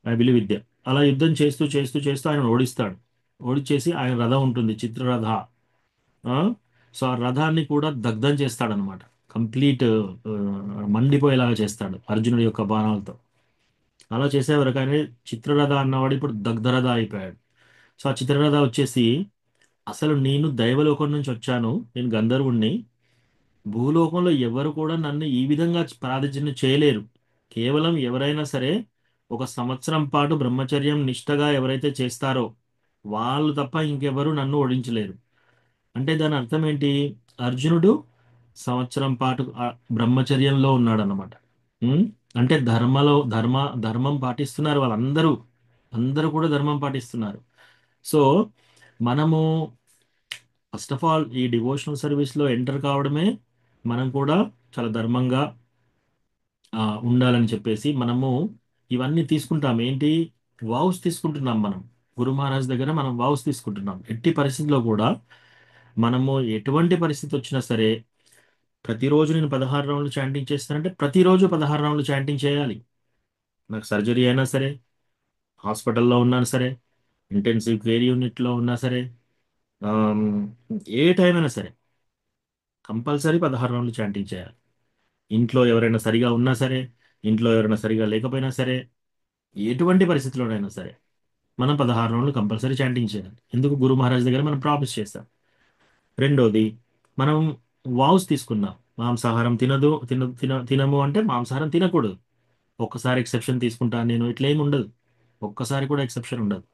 ఆయన విలువిద్య. అలా యుద్ధం చేస్తూ చేస్తూ చేస్తూ ఆయన ఓడిస్తాడు. ఓడిచేసి ఆయన రథం ఉంటుంది, చిత్రరథ. ఆ, సో ఆ రథాన్ని కూడా దగ్ధం చేస్తాడనమాట. కంప్లీట్ మండిపోయేలాగా చేస్తాడు అర్జునుడి యొక్క బాణాలతో. అలా చేసేవరకు ఆయన చిత్రరథ అన్నవాడు ఇప్పుడు దగ్ధరథ అయిపోయాడు. సో ఆ చిత్రరథ వచ్చేసి, అసలు నేను దైవలోకం నుంచి వచ్చాను, నేను గంధర్వుణ్ణి, భూలోకంలో ఎవరు కూడా నన్ను ఈ విధంగా ప్రార్థన చేయలేరు. కేవలం ఎవరైనా సరే ఒక సంవత్సరం పాటు బ్రహ్మచర్యం నిష్టగా ఎవరైతే చేస్తారో వాళ్ళు తప్ప ఇంకెవరు నన్ను ఓడించలేరు. అంటే దాని అర్థం ఏంటి, అర్జునుడు సంవత్సరం పాటు బ్రహ్మచర్యంలో ఉన్నాడు అన్నమాట. ఉం? అంటే ధర్మం పాటిస్తున్నారు వాళ్ళందరూ. అందరూ కూడా ధర్మం పాటిస్తున్నారు. సో మనము ఫస్ట్ ఆఫ్ ఆల్ ఈ డివోషనల్ సర్వీస్ లో ఎంటర్ కావడమే మనం కూడా చాలా ధర్మంగా ఉండాలని చెప్పేసి మనము ఇవన్నీ తీసుకుంటాం. ఏంటి, వావ్స్ తీసుకుంటున్నాం మనం. గురు మహారాజ్ దగ్గర మనం వావ్స్ తీసుకుంటున్నాం. ఎట్టి పరిస్థితిలో కూడా మనము ఎటువంటి పరిస్థితి వచ్చినా సరే, ప్రతిరోజు నేను 16 రౌండ్లు చాంటింగ్ చేస్తానంటే ప్రతిరోజు 16 రౌండ్లు చాంటింగ్ చేయాలి. నాకు సర్జరీ అయినా సరే, హాస్పిటల్లో ఉన్నా సరే, ఇంటెన్సివ్ కేర్ యూనిట్లో ఉన్నా సరే, ఆమ్, ఏ టైం అయినా సరే కంపల్సరీ 16 రౌండ్లు చాంటింగ్ చేయాలి. ఇంట్లో ఎవరైనా సరిగా ఉన్నా సరే, ఇంట్లో ఎవరైనా సరిగా లేకపోయినా సరే, ఎటువంటి పరిస్థితిలోనైనా సరే మనం 16 రౌండ్లు కంపల్సరీ చాంటింగ్ చేయాలి. ఎందుకు, గురు మహారాజ్ దగ్గర మనం ప్రామిస్ చేస్తాం. రెండోది, మనం వావ్స్ తీసుకున్నాం. మాంసాహారం తినము అంటే మాంసాహారం తినకూడదు. ఒక్కసారి ఎక్సెప్షన్ తీసుకుంటాను నేను, ఇట్లా ఏమి ఉండదు. ఒక్కసారి కూడా ఎక్సెప్షన్ ఉండదు.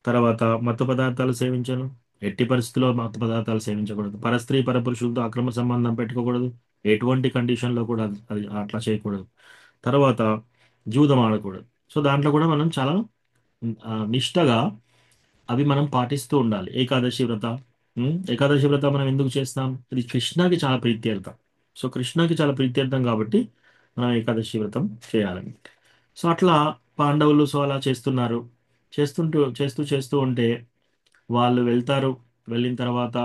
తర్వాత మత్తు పదార్థాలు సేవించను. ఎట్టి పరిస్థితుల్లో మత్తు పదార్థాలు సేవించకూడదు. పరస్త్రీ పరపురుషులతో అక్రమ సంబంధం పెట్టుకోకూడదు. ఎటువంటి కండిషన్లో కూడా అది అట్లా చేయకూడదు. తర్వాత జూదం ఆడకూడదు. సో దాంట్లో కూడా మనం చాలా నిష్టగా అవి మనం పాటిస్తూ ఉండాలి. ఏకాదశి వ్రత, ఏకాదశి వ్రత మనం ఎందుకు చేస్తాం, ఇది కృష్ణకి చాలా ప్రీత్యర్థం. సో కృష్ణకి చాలా ప్రీత్యర్థం కాబట్టి మనం ఏకాదశి వ్రతం చేయాలని. సో అట్లా పాండవులు సో అలా చేస్తున్నారు. చేస్తూ చేస్తూ ఉంటే వాళ్ళు వెళ్తారు. వెళ్ళిన తర్వాత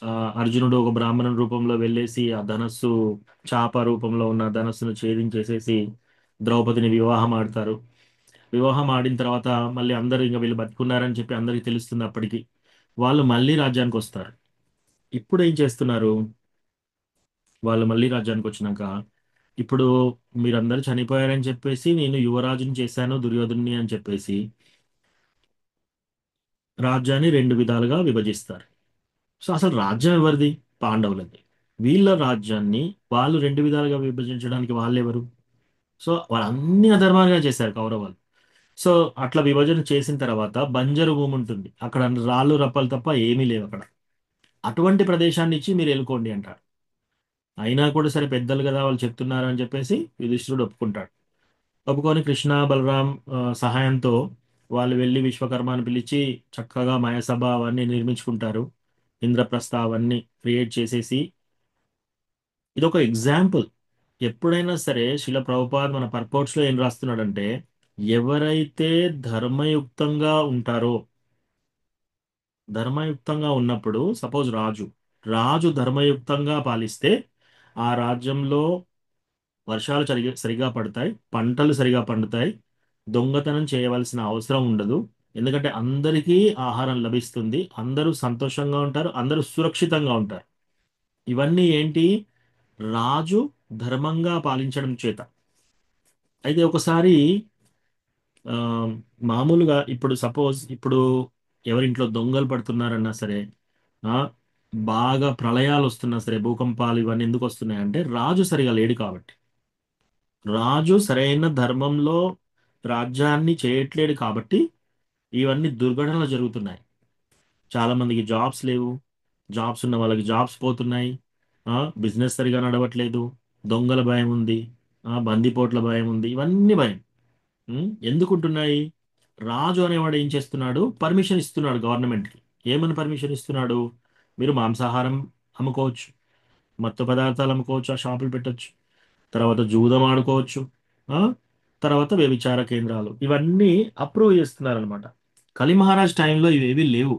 ఆ, అర్జునుడు ఒక బ్రాహ్మణుని రూపంలో వెళ్ళేసి ఆ ధనస్సు, చాప రూపంలో ఉన్న ధనస్సును ఛేదించేసేసి ద్రౌపదిని వివాహం ఆడతారు. వివాహం ఆడిన తర్వాత మళ్ళీ అందరూ ఇంకా వీళ్ళు బతుకున్నారని చెప్పి అందరికీ తెలుస్తుంది. అప్పటికి వాళ్ళు మళ్ళీ రాజ్యానికి వస్తారు. ఇప్పుడు ఏం చేస్తున్నారు, వాళ్ళు మళ్ళీ రాజ్యానికి వచ్చినాక ఇప్పుడు మీరందరూ చనిపోయారని చెప్పేసి నేను యువరాజుని చేశాను దుర్యోధుని అని చెప్పేసి రాజ్యాన్ని రెండు విధాలుగా విభజిస్తారు. సో అసలు రాజ్యం ఎవరిది, పాండవులది. వీళ్ళ రాజ్యాన్ని వాళ్ళు రెండు విధాలుగా విభజించడానికి వాళ్ళెవరు. సో వాళ్ళు అన్ని అధర్మాలుగా చేశారు కౌరవాలు. సో అట్లా విభజన చేసిన తర్వాత బంజరు భూమి ఉంటుంది, అక్కడ రాళ్ళు రప్పలు తప్ప ఏమీ లేవు అక్కడ. అటువంటి ప్రదేశాన్ని ఇచ్చి మీరు వెళ్ళుకోండి అంటారు. అయినా కూడా సరే పెద్దలు కదా వాళ్ళు చెప్తున్నారు అని చెప్పేసి యుధిష్ఠిరుడు ఒప్పుకుంటాడు. ఒప్పుకొని కృష్ణ బలరాం సహాయంతో వాళ్ళు వెళ్ళి విశ్వకర్మని పిలిచి చక్కగా మయసభ అవన్నీ నిర్మించుకుంటారు. ఇంద్రప్రస్థ అవన్నీ క్రియేట్ చేసేసి, ఇదొక ఎగ్జాంపుల్. ఎప్పుడైనా సరే శిల ప్రభుపాద్ మన పర్పోర్ట్స్ లో ఏం రాస్తున్నాడంటే, ఎవరైతే ధర్మయుక్తంగా ఉంటారో ధర్మయుక్తంగా ఉన్నప్పుడు సపోజ్ రాజు ధర్మయుక్తంగా పాలిస్తే ఆ రాజ్యంలో వర్షాలు సరిగా పడతాయి, పంటలు సరిగా పండుతాయి, దొంగతనం చేయవలసిన అవసరం ఉండదు. ఎందుకంటే అందరికీ ఆహారం లభిస్తుంది, అందరూ సంతోషంగా ఉంటారు, అందరూ సురక్షితంగా ఉంటారు. ఇవన్నీ ఏంటి? రాజు ధర్మంగా పాలించడం చేత. అయితే ఒకసారి ఆ, మామూలుగా ఇప్పుడు సపోజ్ ఇప్పుడు ఎవరింట్లో దొంగలు పడుతున్నారన్నా సరే, ఆ, బాగా ప్రళయాలు వస్తున్నా సరే, భూకంపాలు ఇవన్నీ ఎందుకు వస్తున్నాయంటే రాజు సరిగా లేడు కాబట్టి. రాజు సరైన ధర్మంలో రాజ్యాన్ని చేయట్లేడు కాబట్టి ఇవన్నీ దుర్ఘటనలు జరుగుతున్నాయి. చాలా మందికి జాబ్స్ లేవు, జాబ్స్ ఉన్న వాళ్ళకి జాబ్స్ పోతున్నాయి, బిజినెస్ సరిగా నడవట్లేదు, దొంగల భయం ఉంది, బందిపోట్ల భయం ఉంది, ఇవన్నీ భయం. ఎందుకుంటున్నాయి? రాజు అనేవాడు ఏం చేస్తున్నాడు? పర్మిషన్ ఇస్తున్నాడు గవర్నమెంట్కి. ఏమని పర్మిషన్ ఇస్తున్నాడు? మీరు మాంసాహారం అమ్ముకోవచ్చు, మత్తు పదార్థాలు అమ్ముకోవచ్చు, ఆ షాపులు పెట్టొచ్చు, తర్వాత జూదం ఆడుకోవచ్చు, ఆ తర్వాత వ్యభిచార కేంద్రాలు, ఇవన్నీ అప్రూవ్ చేస్తున్నారు అనమాట. కలి మహారాజ్ టైంలో ఇవేవి లేవు.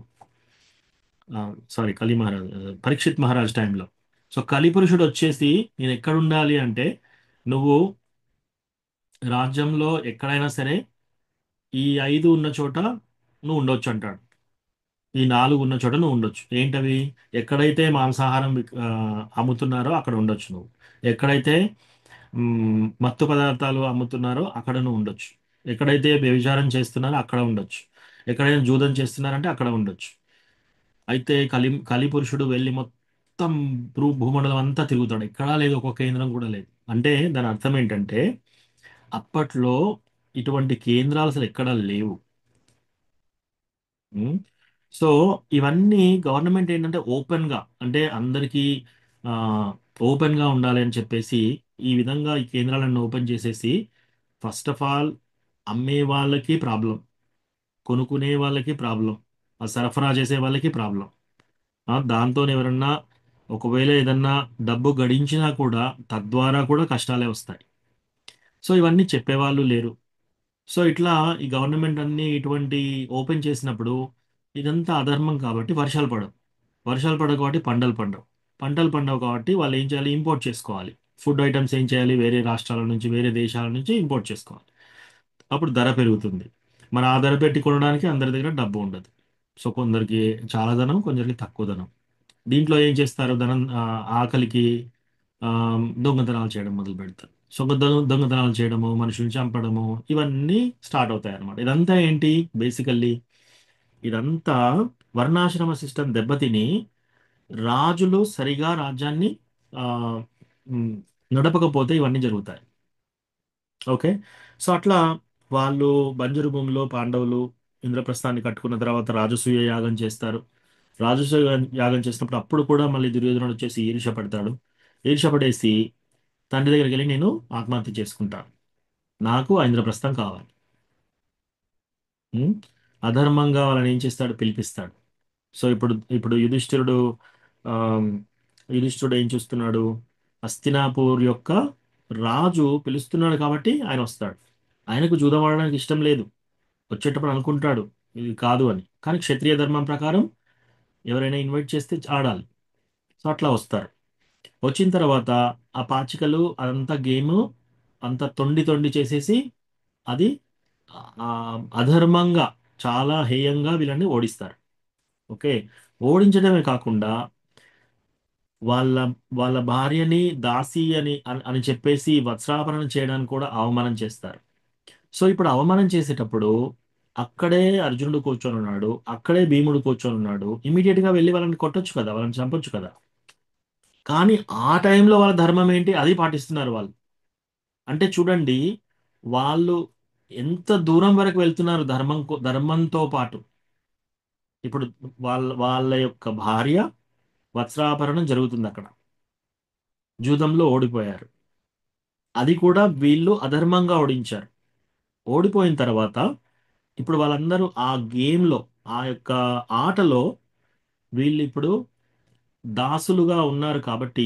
సారీ, కలి మహారాజ్, పరీక్షిత్ మహారాజ్ టైంలో. సో కలిపురుషుడు వచ్చేసి నేను ఎక్కడ ఉండాలి అంటే, నువ్వు రాజ్యంలో ఎక్కడైనా సరే ఈ 5 ఉన్న చోట నువ్వు ఉండొచ్చు అంటాడు. ఈ 4 ఉన్న చోట నువ్వు ఉండొచ్చు. ఏంటవి? ఎక్కడైతే మాంసాహారం అమ్ముతున్నారో అక్కడ ఉండొచ్చు నువ్వు. ఎక్కడైతే మత్తు పదార్థాలు అమ్ముతున్నారో అక్కడ నువ్వు ఉండొచ్చు. ఎక్కడైతే వ్యభిచారం చేస్తున్నారో అక్కడ ఉండొచ్చు. ఎక్కడైనా జూదం చేస్తున్నారంటే అక్కడ ఉండొచ్చు. అయితే కలిపురుషుడు వెళ్ళి మొత్తం భూమండలం అంతా తిరుగుతాడు. ఎక్కడా లేదు, ఒక కేంద్రం కూడా లేదు. అంటే దాని అర్థం ఏంటంటే అప్పట్లో ఇటువంటి కేంద్రాలు అసలు ఎక్కడా లేవు. ఉమ్. సో ఇవన్నీ గవర్నమెంట్ ఏంటంటే ఓపెన్ గా, అంటే అందరికీ ఓపెన్ గా ఉండాలి అని చెప్పేసి ఈ విధంగా ఈ కేంద్రాలను ఓపెన్ చేసేసి, ఫస్ట్ ఆఫ్ ఆల్ అమ్మే వాళ్ళకి ప్రాబ్లం, కొనుక్కునే వాళ్ళకి ప్రాబ్లం, ఆ సరఫరా చేసే వాళ్ళకి ప్రాబ్లం. దాంతో ఎవరన్నా ఒకవేళ ఏదన్నా డబ్బు గడించినా కూడా తద్వారా కూడా కష్టాలే వస్తాయి. సో ఇవన్నీ చెప్పేవాళ్ళు లేరు. సో ఇట్లా ఈ గవర్నమెంట్ అన్ని ఇటువంటి ఓపెన్ చేసినప్పుడు ఇదంతా అధర్మం కాబట్టి వర్షాలు పడవు. వర్షాలు పడవు కాబట్టి పంటలు పండవు. పంటలు పండవు కాబట్టి వాళ్ళు ఏం చేయాలి? ఇంపోర్ట్ చేసుకోవాలి. ఫుడ్ ఐటమ్స్ ఏం చేయాలి? వేరే రాష్ట్రాల నుంచి, వేరే దేశాల నుంచి ఇంపోర్ట్ చేసుకోవాలి. అప్పుడు ధర పెరుగుతుంది. మరి ఆ ధర పెట్టి కొనడానికి అందరి దగ్గర డబ్బు ఉండదు. సో కొందరికి చాలా ధనం, కొందరికి తక్కువ ధనం. దీంట్లో ఏం చేస్తారు? ఆకలికి ఆ, దొంగతనాలు చేయడం మొదలు పెడతారు. సో దొంగతనాలు చేయడము, మనుషుల్ని చంపడము, ఇవన్నీ స్టార్ట్ అవుతాయి అన్నమాట. ఇదంతా ఏంటి? బేసికల్లీ ఇదంతా వర్ణాశ్రమ సిస్టమ్ దెబ్బతిని రాజులు సరిగా రాజ్యాన్ని ఆ, మ్, నడపకపోతే ఇవన్నీ జరుగుతాయి. ఓకే. సో అట్లా వాళ్ళు బంజరు భూమిలో పాండవులు ఇంద్రప్రస్థాన్ని కట్టుకున్న తర్వాత రాజసూయ యాగం చేస్తారు. రాజసూయ యాగం చేసినప్పుడు అప్పుడు కూడా మళ్ళీ దుర్యోధనుడు వచ్చేసి ఈర్ష్య పడతాడు. ఈర్ష్య పడేసి తండ్రి దగ్గరికి వెళ్ళి నేను ఆత్మహత్య చేసుకుంటాను, నాకు ఆ ఇంద్రప్రస్థం కావాలి. ఉమ్, అధర్మంగా వాళ్ళని ఏం చేస్తాడు? పిలిపిస్తాడు. సో ఇప్పుడు ఇప్పుడు ఆమ్, యుధిష్ఠిరుడు ఏం చూస్తున్నాడు? హస్తినాపూర్ యొక్క రాజు పిలుస్తున్నాడు కాబట్టి ఆయన వస్తాడు. ఆయనకు జూదం ఆడడానికి ఇష్టం లేదు. వచ్చేటప్పుడు అనుకుంటాడు ఇది కాదు అని, కానీ క్షత్రియ ధర్మం ప్రకారం ఎవరైనా ఇన్వైట్ చేస్తే ఆడాలి. సో అట్లా వస్తారు. వచ్చిన తర్వాత ఆ పాచికలు అదంతా గేమ్ అంతా తొండి తొండి చేసేసి అది ఆ, అధర్మంగా చాలా హేయంగా వీళ్ళని ఓడిస్తారు. ఓకే. ఓడించడమే కాకుండా వాళ్ళ వాళ్ళ భార్యని దాసి అని చెప్పేసి వస్త్రాపరణ చేయడానికి కూడా అవమానం చేస్తారు. సో ఇప్పుడు అవమానం చేసేటప్పుడు అక్కడే అర్జునుడు కూర్చొని ఉన్నాడు, అక్కడే భీముడు కూర్చొని ఉన్నాడు. ఇమీడియట్ గా వెళ్ళి వాళ్ళని కొట్టొచ్చు కదా, వాళ్ళని చంపొచ్చు కదా. కానీ ఆ టైంలో వాళ్ళ ధర్మం ఏంటి? అది పాటిస్తున్నారు వాళ్ళు. అంటే చూడండి, వాళ్ళు ఎంత దూరం వరకు వెళ్తున్నారు ధర్మంతో పాటు. ఇప్పుడు వాళ్ళ యొక్క భార్య వస్త్రాపహరణం జరుగుతుంది అక్కడ, జూదంలో ఓడిపోయారు. అది కూడా వీళ్ళు అధర్మంగా ఓడించారు. ఓడిపోయిన తర్వాత ఇప్పుడు వాళ్ళందరూ ఆ గేమ్లో, ఆ యొక్క ఆటలో వీళ్ళు ఇప్పుడు దాసులుగా ఉన్నారు కాబట్టి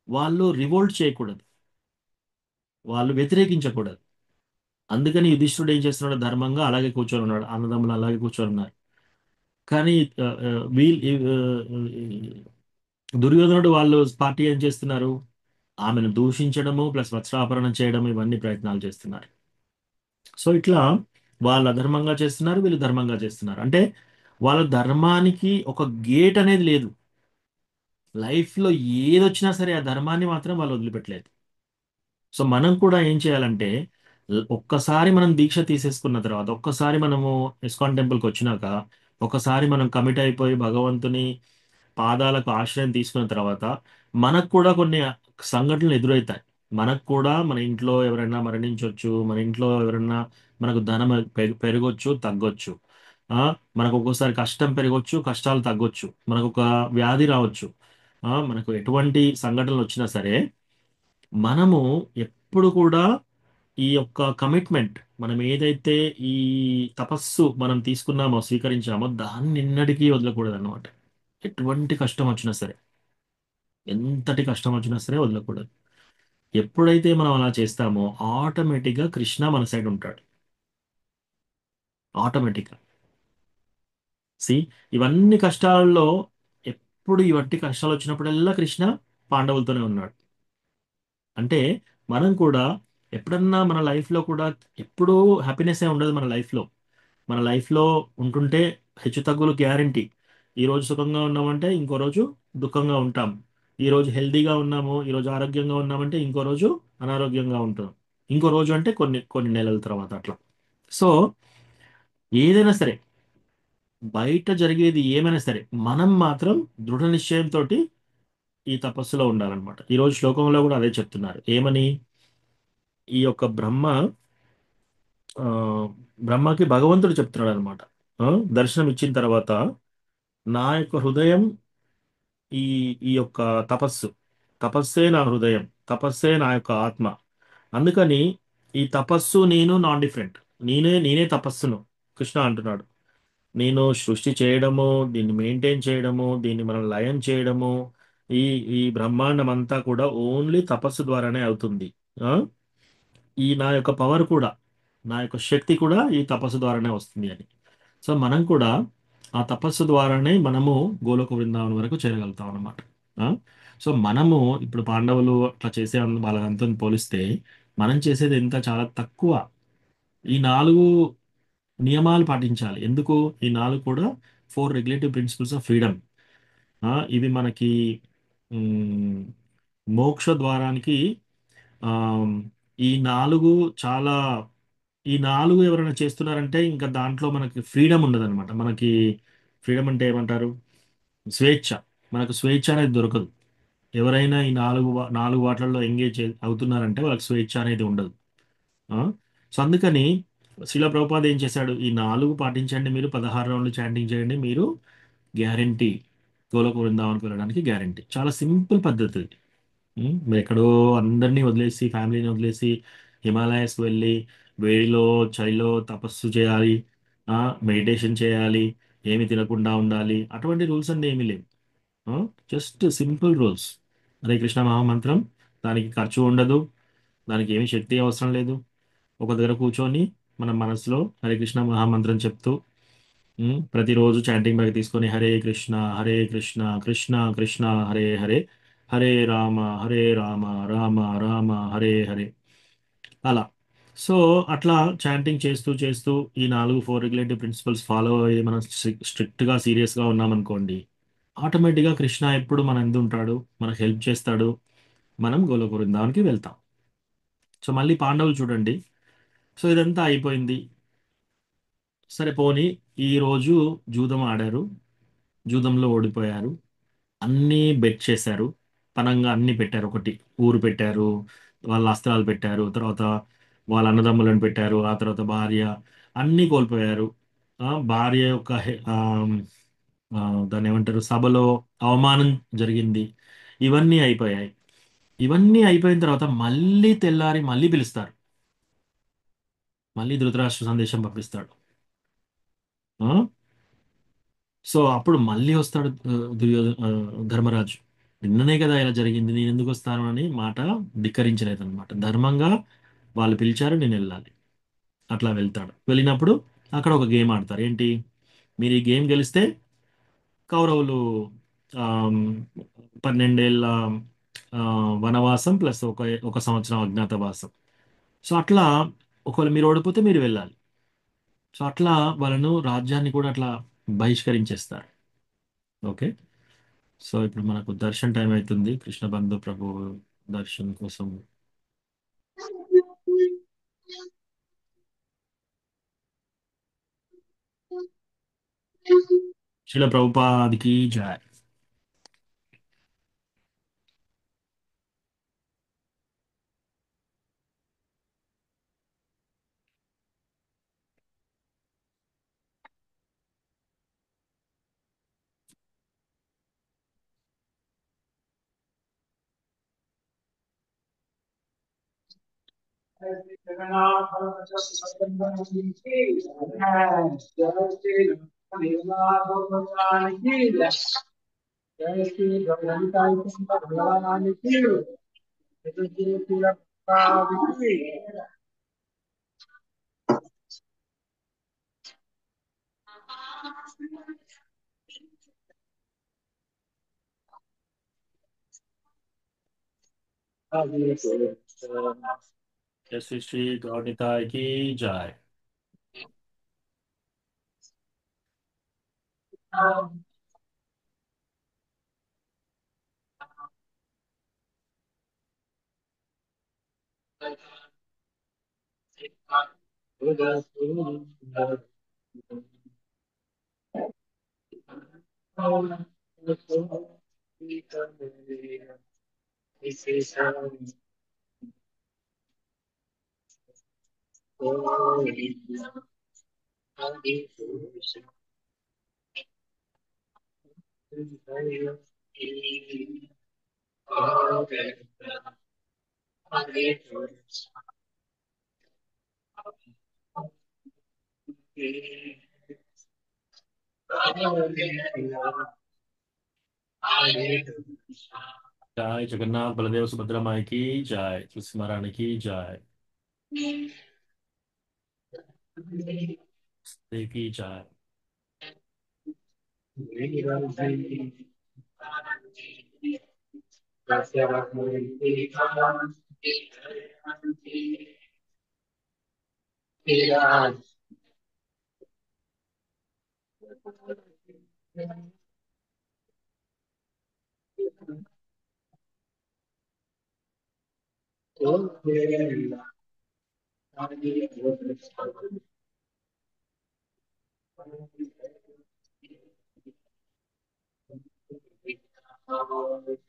వాళ్ళు రివోల్ట్ చేయకూడదు, వాళ్ళు వ్యతిరేకించకూడదు. అందుకని యుధిష్ఠుడు ఏం చేస్తున్నాడు? ధర్మంగా అలాగే కూర్చొని ఉన్నాడు, అన్నదమ్ములు అలాగే కూర్చొని ఉన్నారు. కానీ వీళ్ళు దుర్యోధనుడు వాళ్ళు పార్టీ ఏం చేస్తున్నారు? ఆమెను దూషించడము ప్లస్ వస్త్రాపరణం చేయడం ఇవన్నీ ప్రయత్నాలు చేస్తున్నారు. సో ఇట్లా వాళ్ళు అధర్మంగా చేస్తున్నారు, వీళ్ళు ధర్మంగా చేస్తున్నారు. అంటే వాళ్ళ ధర్మానికి ఒక గేట్ అనేది లేదు. లైఫ్లో ఏదొచ్చినా సరే ఆ ధర్మాన్ని మాత్రం వాళ్ళు వదిలిపెట్టలేదు. సో మనం కూడా ఏం చేయాలంటే ఒక్కసారి మనం దీక్ష తీసేసుకున్న తర్వాత, ఒక్కసారి మనము ఇస్కాన్ టెంపుల్కి వచ్చినాక, ఒకసారి మనం కమిట్ అయిపోయి భగవంతుని పాదాలకు ఆశ్రయం తీసుకున్న తర్వాత మనకు కూడా కొన్ని సంఘటనలు ఎదురవుతాయి. మనకు కూడా మన ఇంట్లో ఎవరైనా మరణించవచ్చు, మన ఇంట్లో ఎవరైనా మనకు ధనం పెరగొచ్చు, తగ్గొచ్చు. ఆ మనకు ఒక్కోసారి కష్టం పెరగొచ్చు, కష్టాలు తగ్గొచ్చు, మనకు ఒక వ్యాధి రావచ్చు. మనకు ఎటువంటి సంఘటనలు వచ్చినా సరే మనము ఎప్పుడు కూడా ఈ యొక్క కమిట్మెంట్, మనం ఏదైతే ఈ తపస్సు మనం తీసుకున్నామో, స్వీకరించామో దాన్ని ఎన్నటికీ వదలకూడదు అన్నమాట. ఎటువంటి కష్టం వచ్చినా సరే, ఎంతటి కష్టం వచ్చినా సరే వదలకూడదు. ఎప్పుడైతే మనం అలా చేస్తామో ఆటోమేటిక్గా కృష్ణ మన సైడ్ ఉంటాడు. ఆటోమేటిక్గా సి ఇవన్నీ కష్టాలలో ఎప్పుడు ఇవన్నీ కష్టాలు వచ్చినప్పుడల్లా కృష్ణ పాండవులతోనే ఉన్నాడు. అంటే మనం కూడా ఎప్పుడన్నా మన లైఫ్లో కూడా ఎప్పుడూ హ్యాపీనెస్ ఉండదు. మన లైఫ్లో ఉంటుంటే హెచ్చు తగ్గులు గ్యారంటీ. ఈరోజు సుఖంగా ఉన్నామంటే ఇంకో రోజు దుఃఖంగా ఉంటాం. ఈరోజు హెల్తీగా ఉన్నాము, ఈరోజు ఆరోగ్యంగా ఉన్నామంటే ఇంకో రోజు అనారోగ్యంగా ఉంటాం. ఇంకో రోజు అంటే కొన్ని కొన్ని నెలల తర్వాత అట్లా. సో ఏదైనా సరే, బయట జరిగేది ఏమైనా సరే, మనం మాత్రం దృఢ నిశ్చయంతో ఈ తపస్సులో ఉండాలన్నమాట. ఈరోజు శ్లోకంలో కూడా అదే చెప్తున్నారు. ఏమని? ఈ యొక్క ఆ, బ్రహ్మకి భగవంతుడు చెప్తున్నాడు అనమాట. దర్శనం ఇచ్చిన తర్వాత నా యొక్క హృదయం ఈ ఈ యొక్క తపస్సే నా హృదయం, తపస్సే నా యొక్క ఆత్మ. అందుకని ఈ తపస్సు నేను నాన్ డిఫరెంట్. నేనే తపస్సును. కృష్ణ అంటున్నాడు, నేను సృష్టి చేయడము, దీన్ని మెయింటైన్ చేయడము, దీన్ని మనం లయం చేయడము, ఈ ఈ బ్రహ్మాండం అంతా కూడా ఓన్లీ తపస్సు ద్వారానే అవుతుంది. ఆ? ఈ నా యొక్క పవర్ కూడా, నా యొక్క శక్తి కూడా ఈ తపస్సు ద్వారానే వస్తుంది అని. సో మనం కూడా ఆ తపస్సు ద్వారానే మనము గోలోక బృందావనం వరకు చేరగలుగుతాం అన్నమాట. ఆ? సో మనము ఇప్పుడు పాండవులు అట్లా చేసే వాళ్ళంతా పోలిస్తే మనం చేసేది ఎంత చాలా తక్కువ. ఈ 4 నియమాలు పాటించాలి. ఎందుకు? ఈ 4 కూడా 4 రెగ్యులేటివ్ ప్రిన్సిపల్స్ ఆఫ్ ఫ్రీడమ్. ఇవి మనకి మ్, మోక్ష ద్వారానికి ఆ, ఈ 4 చాలా, ఈ 4 ఎవరైనా చేస్తున్నారంటే ఇంకా దాంట్లో మనకి ఫ్రీడమ్ ఉండదన్నమాట. మనకి ఫ్రీడమ్ అంటే ఏమంటారు? స్వేచ్ఛ. మనకు స్వేచ్ఛ అనేది దొరకదు. ఎవరైనా ఈ 4 వాటిల్లో ఎంగేజ్ అవుతున్నారంటే వాళ్ళకి స్వేచ్ఛ అనేది ఉండదు. ఆ? సో అందుకని శిలా ప్రభుపాద ఏం చేశాడు? ఈ 4 పాటించండి, మీరు 16 రౌండ్లు చాంటింగ్ చేయండి, మీరు గ్యారంటీ గోలోక బృందావనకు వెళ్ళడానికి గ్యారంటీ. చాలా సింపుల్ పద్ధతి ఇది. మీరు ఎక్కడో అందరినీ వదిలేసి, ఫ్యామిలీని వదిలేసి హిమాలయాస్కి వెళ్ళి వేడిలో చలిలో తపస్సు చేయాలి, మెడిటేషన్ చేయాలి, ఏమి తినకుండా ఉండాలి, అటువంటి రూల్స్ అన్నీ ఏమీ లేవు. Just simple rules. Hare Krishna మహామంత్రం, దానికి ఖర్చు ఉండదు, దానికి ఏమి శక్తి అవసరం లేదు. ఒక దగ్గర కూర్చొని మన మనసులో హరే కృష్ణ మహామంత్రం చెప్తూ ప్రతిరోజు చాంటింగ్ బ్యాగ్ తీసుకొని హరే కృష్ణ కృష్ణ కృష్ణ హరే హరే, హరే రామ రామ రామ హరే హరే, అలా. సో అట్లా చాంటింగ్ చేస్తూ చేస్తూ ఈ 4 రెగ్యులేటివ్ ప్రిన్సిపల్స్ ఫాలో అయ్యి మనం స్ట్రిక్ట్గా సీరియస్గా ఉన్నామనుకోండి, ఆటోమేటిక్గా కృష్ణ ఎప్పుడు మన ఎందు ఉంటాడు, మనకు హెల్ప్ చేస్తాడు, మనం గోలోక బృందావనికి వెళ్తాం. సో మళ్ళీ పాండవులు చూడండి. సో ఇదంతా అయిపోయింది. సరే పోనీ, ఈరోజు జూదం ఆడారు, జూదంలో ఓడిపోయారు, అన్నీ బెట్ చేశారు, పనంగా అన్ని పెట్టారు. ఒకటి ఊరు పెట్టారు, వాళ్ళ అస్త్రాలు పెట్టారు, తర్వాత వాళ్ళ అన్నదమ్ములను పెట్టారు, ఆ తర్వాత భార్య, అన్నీ కోల్పోయారు. భార్య యొక్క ఆ, దాన్ని ఏమంటారు, సభలో అవమానం జరిగింది. ఇవన్నీ అయిపోయాయి. ఇవన్నీ అయిపోయిన తర్వాత మళ్ళీ తెల్లారి మళ్ళీ పిలుస్తారు. మళ్ళీ ధృతరాష్ట్ర సందేశం పంపిస్తాడు. ఆ? సో అప్పుడు మళ్ళీ వస్తాడు ధర్మరాజు. నిన్ననే కదా ఇలా జరిగింది, నేను ఎందుకు వస్తాను అని మాట ధిక్కరించలేదు అనమాట. ధర్మంగా వాళ్ళు పిలిచారు, నేను వెళ్ళాలి. అట్లా వెళ్తాడు. వెళ్ళినప్పుడు అక్కడ ఒక గేమ్ ఆడతారు. ఏంటి? మీరు ఈ గేమ్ గెలిస్తే కౌరవులు ఆమ్, 12 ఏళ్ళ ఆ, వనవాసం ప్లస్ ఒక ఒక సంవత్సరం అజ్ఞాతవాసం. సో అట్లా ఒకవేళ మీరు ఓడిపోతే మీరు వెళ్ళాలి. సో అట్లా వాళ్ళను రాజ్యాన్ని కూడా అట్లా బహిష్కరించేస్తారు. ఓకే. సో ఇప్పుడు మనకు దర్శన్ టైం అవుతుంది, కృష్ణ బంధు ప్రభు దర్శన్ కోసం. శిల ప్రభుపాదికి జయ. జయ శ్రీ శ్రీ గౌడితాయికి జయ. जय जगन्नाथ बलदेव सुभद्रा माई की जय, तुलसी महारानी की जय, देव की जय.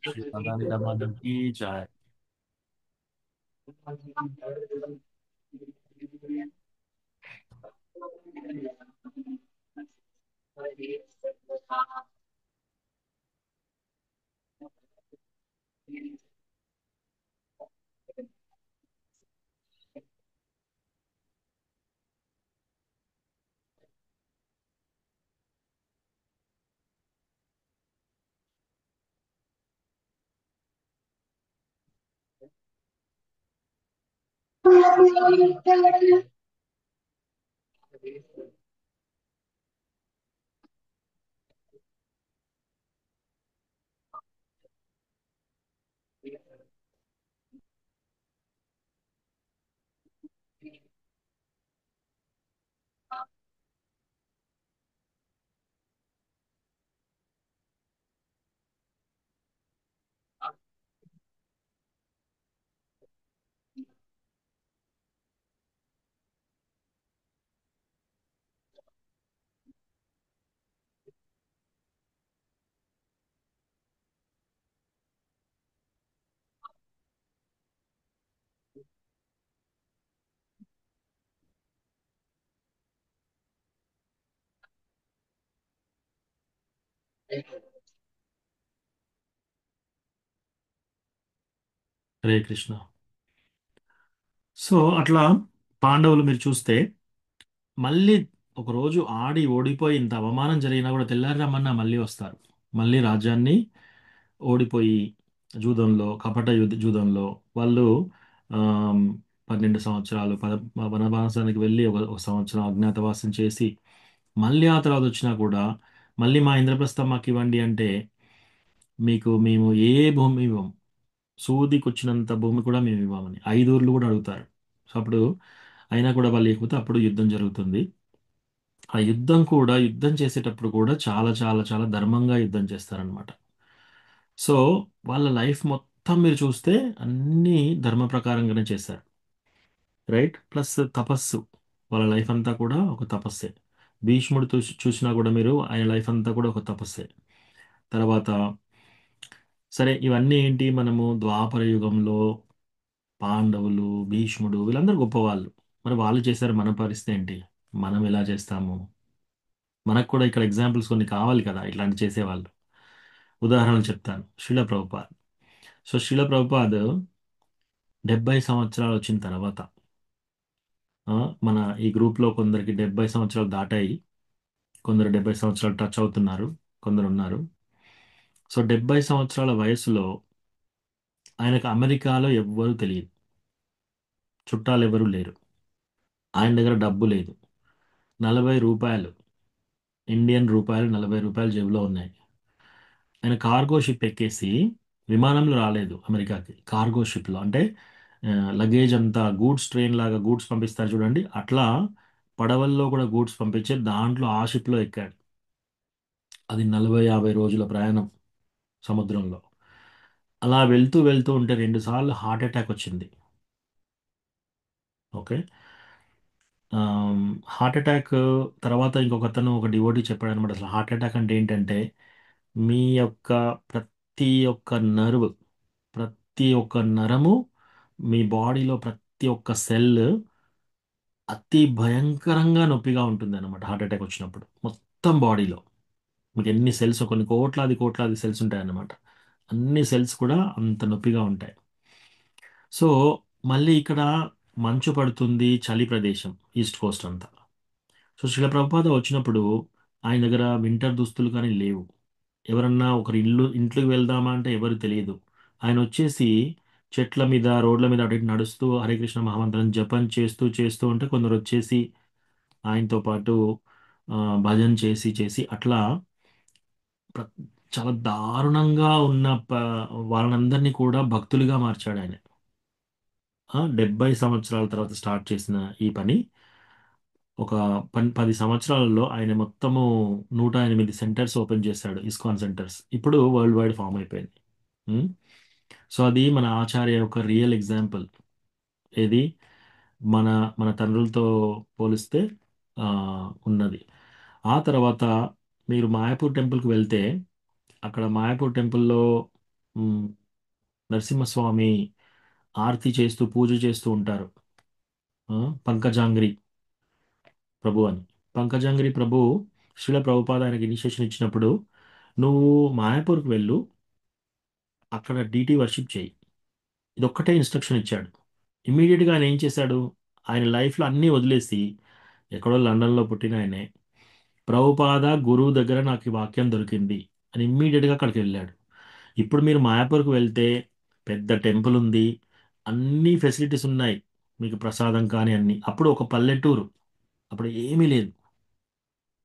श्री राधा माधव की जय. హరే కృష్ణ. సో అట్లా పాండవులు మీరు చూస్తే మళ్ళీ ఒక రోజు ఆడి ఓడిపోయి ఇంత అవమానం జరిగినా కూడా తెల్లారి రమ్మన్నా మళ్ళీ వస్తారు. మళ్ళీ రాజ్యాన్ని ఓడిపోయి జూదంలో, కపట జూదంలో వాళ్ళు ఆమ్, 12 సంవత్సరాలు వనవాసానికి వెళ్ళి ఒక సంవత్సరం అజ్ఞాతవాసం చేసి మళ్ళీ ఆ తర్వాత వచ్చినా కూడా మళ్ళీ మా ఇంద్రప్రస్థం మాకు ఇవ్వండి అంటే మీకు మేము ఏ భూమి ఇవ్వం, సూదికి వచ్చినంత భూమి కూడా మేము ఇవ్వమని 5 ఊర్లు కూడా అడుగుతారు. సో అప్పుడు అయినా కూడా వాళ్ళు లేకపోతే అప్పుడు యుద్ధం జరుగుతుంది. ఆ యుద్ధం కూడా యుద్ధం చేసేటప్పుడు కూడా చాలా చాలా చాలా ధర్మంగా యుద్ధం చేస్తారనమాట. సో వాళ్ళ లైఫ్ మొత్తం మీరు చూస్తే అన్నీ ధర్మ ప్రకారంగానే చేశారు, రైట్? ప్లస్ తపస్సు, వాళ్ళ లైఫ్ అంతా కూడా ఒక తపస్సే. భీష్ముడు చూసినా కూడా మీరు ఆయన లైఫ్ అంతా కూడా ఒక తపస్సే. తర్వాత సరే ఇవన్నీ ఏంటి, మనము ద్వాపర యుగంలో పాండవులు, భీష్ముడు వీళ్ళందరూ గొప్పవాళ్ళు. మరి వాళ్ళు చేశారు, మన పరిస్థితి ఏంటి? మనం ఎలా చేస్తాము? మనకు కూడా ఇక్కడ ఎగ్జాంపుల్స్ కొన్ని కావాలి కదా ఇట్లాంటి చేసేవాళ్ళు. ఉదాహరణలు చెప్తాను. శిల ప్రభుపాద్. సో శిల ప్రభుపాద్ 70 సంవత్సరాలు వచ్చిన తర్వాత ఆ, మన ఈ గ్రూప్లో కొందరికి 70 సంవత్సరాలు దాటాయి, కొందరు 70 సంవత్సరాలు టచ్ అవుతున్నారు, కొందరు ఉన్నారు. సో 70 సంవత్సరాల వయసులో ఆయనకు అమెరికాలో ఎవ్వరూ తెలియదు, చుట్టాలు ఎవరూ లేరు, ఆయన దగ్గర డబ్బు లేదు. 40 రూపాయలు, ఇండియన్ రూపాయలు 40 రూపాయలు జేబులో ఉన్నాయి. ఆయన కార్గో షిప్ ఎక్కేసి, విమానంలో రాలేదు అమెరికాకి, కార్గో షిప్లో అంటే లగేజ్ అంతా గూడ్స్ ట్రైన్ లాగా గూడ్స్ పంపిస్తారు చూడండి, అట్లా పడవల్లో కూడా గూడ్స్ పంపించే దాంట్లో ఆ షిప్లో ఎక్కాడు. అది 40-50 రోజుల ప్రయాణం సముద్రంలో. అలా వెళ్తూ వెళ్తూ ఉంటే 2 సార్లు హార్ట్ అటాక్ వచ్చింది. ఓకే. హార్ట్ అటాక్ తర్వాత ఇంకొక అతను ఒక డివోటీ చెప్పాడు అనమాట. అసలు హార్ట్ అటాక్ అంటే ఏంటంటే మీ యొక్క ప్రతి ఒక్క నర్వ్, ప్రతి ఒక్క నరము, మీ బాడీలో ప్రతి ఒక్క సెల్ అతి భయంకరంగా నొప్పిగా ఉంటుంది అనమాట హార్ట్ అటాక్ వచ్చినప్పుడు. మొత్తం బాడీలో మీకు ఎన్ని సెల్స్, కొన్ని కోట్లాది కోట్లాది సెల్స్ ఉంటాయి అన్నమాట. అన్ని సెల్స్ కూడా అంత నొప్పిగా ఉంటాయి. సో మళ్ళీ ఇక్కడ మంచు పడుతుంది, చలి ప్రదేశం, ఈస్ట్ కోస్ట్ అంతా. సో శిల ప్రభుపాద వచ్చినప్పుడు ఆయన దగ్గర వింటర్ దుస్తులు కానీ లేవు. ఎవరన్నా ఒకరి ఇంట్లోకి వెళ్దామా అంటే ఎవరు తెలియదు. ఆయన వచ్చేసి చెట్ల మీద, రోడ్ల మీద అటు ఇటు నడుస్తూ హరే కృష్ణ మహామంత్రం జపం చేస్తూ చేస్తూ ఉంటే కొందరు వచ్చేసి ఆయనతో పాటు ఆ, భజన చేసి చేసి అట్లా ప్ర- చాలా దారుణంగా ఉన్న వాళ్ళనందరినీ కూడా భక్తులుగా మార్చాడు ఆయన. 70 సంవత్సరాల తర్వాత స్టార్ట్ చేసిన ఈ పని ఒక 10 సంవత్సరాలలో ఆయన మొత్తము 108 సెంటర్స్ ఓపెన్ చేశాడు, ఇస్కాన్ సెంటర్స్. ఇప్పుడు వరల్డ్ వైడ్ ఫామ్ అయిపోయింది. ఉమ్. సో అది మన ఆచార్య యొక్క రియల్ ఎగ్జాంపుల్. ఏది మన మన తండ్రులతో పోలిస్తే ఆ, ఉన్నది. ఆ తర్వాత మీరు మాయాపూర్ టెంపుల్కి వెళ్తే అక్కడ మాయాపూర్ టెంపుల్లో ఉమ్, నరసింహస్వామి ఆరతి చేస్తూ పూజ చేస్తూ ఉంటారు. ఆ, పంకజాంగ్రి ప్రభు అని. పంకజాంగ్రి ప్రభు శ్రీల ప్రభుపాద ఆయనకి ఇనిషియేషన్ ఇచ్చినప్పుడు నువ్వు మాయాపూర్కి వెళ్ళు, అక్కడ డీటీ వర్షిప్ చేయి, ఇదొక్కటే ఇన్స్ట్రక్షన్ ఇచ్చాడు. ఇమీడియట్గా ఆయన ఏం చేశాడు, ఆయన లైఫ్లో అన్నీ వదిలేసి ఎక్కడో లండన్లో పుట్టిన ఆయనే ప్రభుపాద గురువు దగ్గర నాకు ఈ వాక్యం దొరికింది అని ఇమ్మీడియట్గా అక్కడికి వెళ్ళాడు. ఇప్పుడు మీరు మాయాపూర్కి వెళ్తే పెద్ద టెంపుల్ ఉంది, అన్ని ఫెసిలిటీస్ ఉన్నాయి, మీకు ప్రసాదం కానీ అన్ని. అప్పుడు ఒక పల్లెటూరు, అప్పుడు ఏమీ లేదు,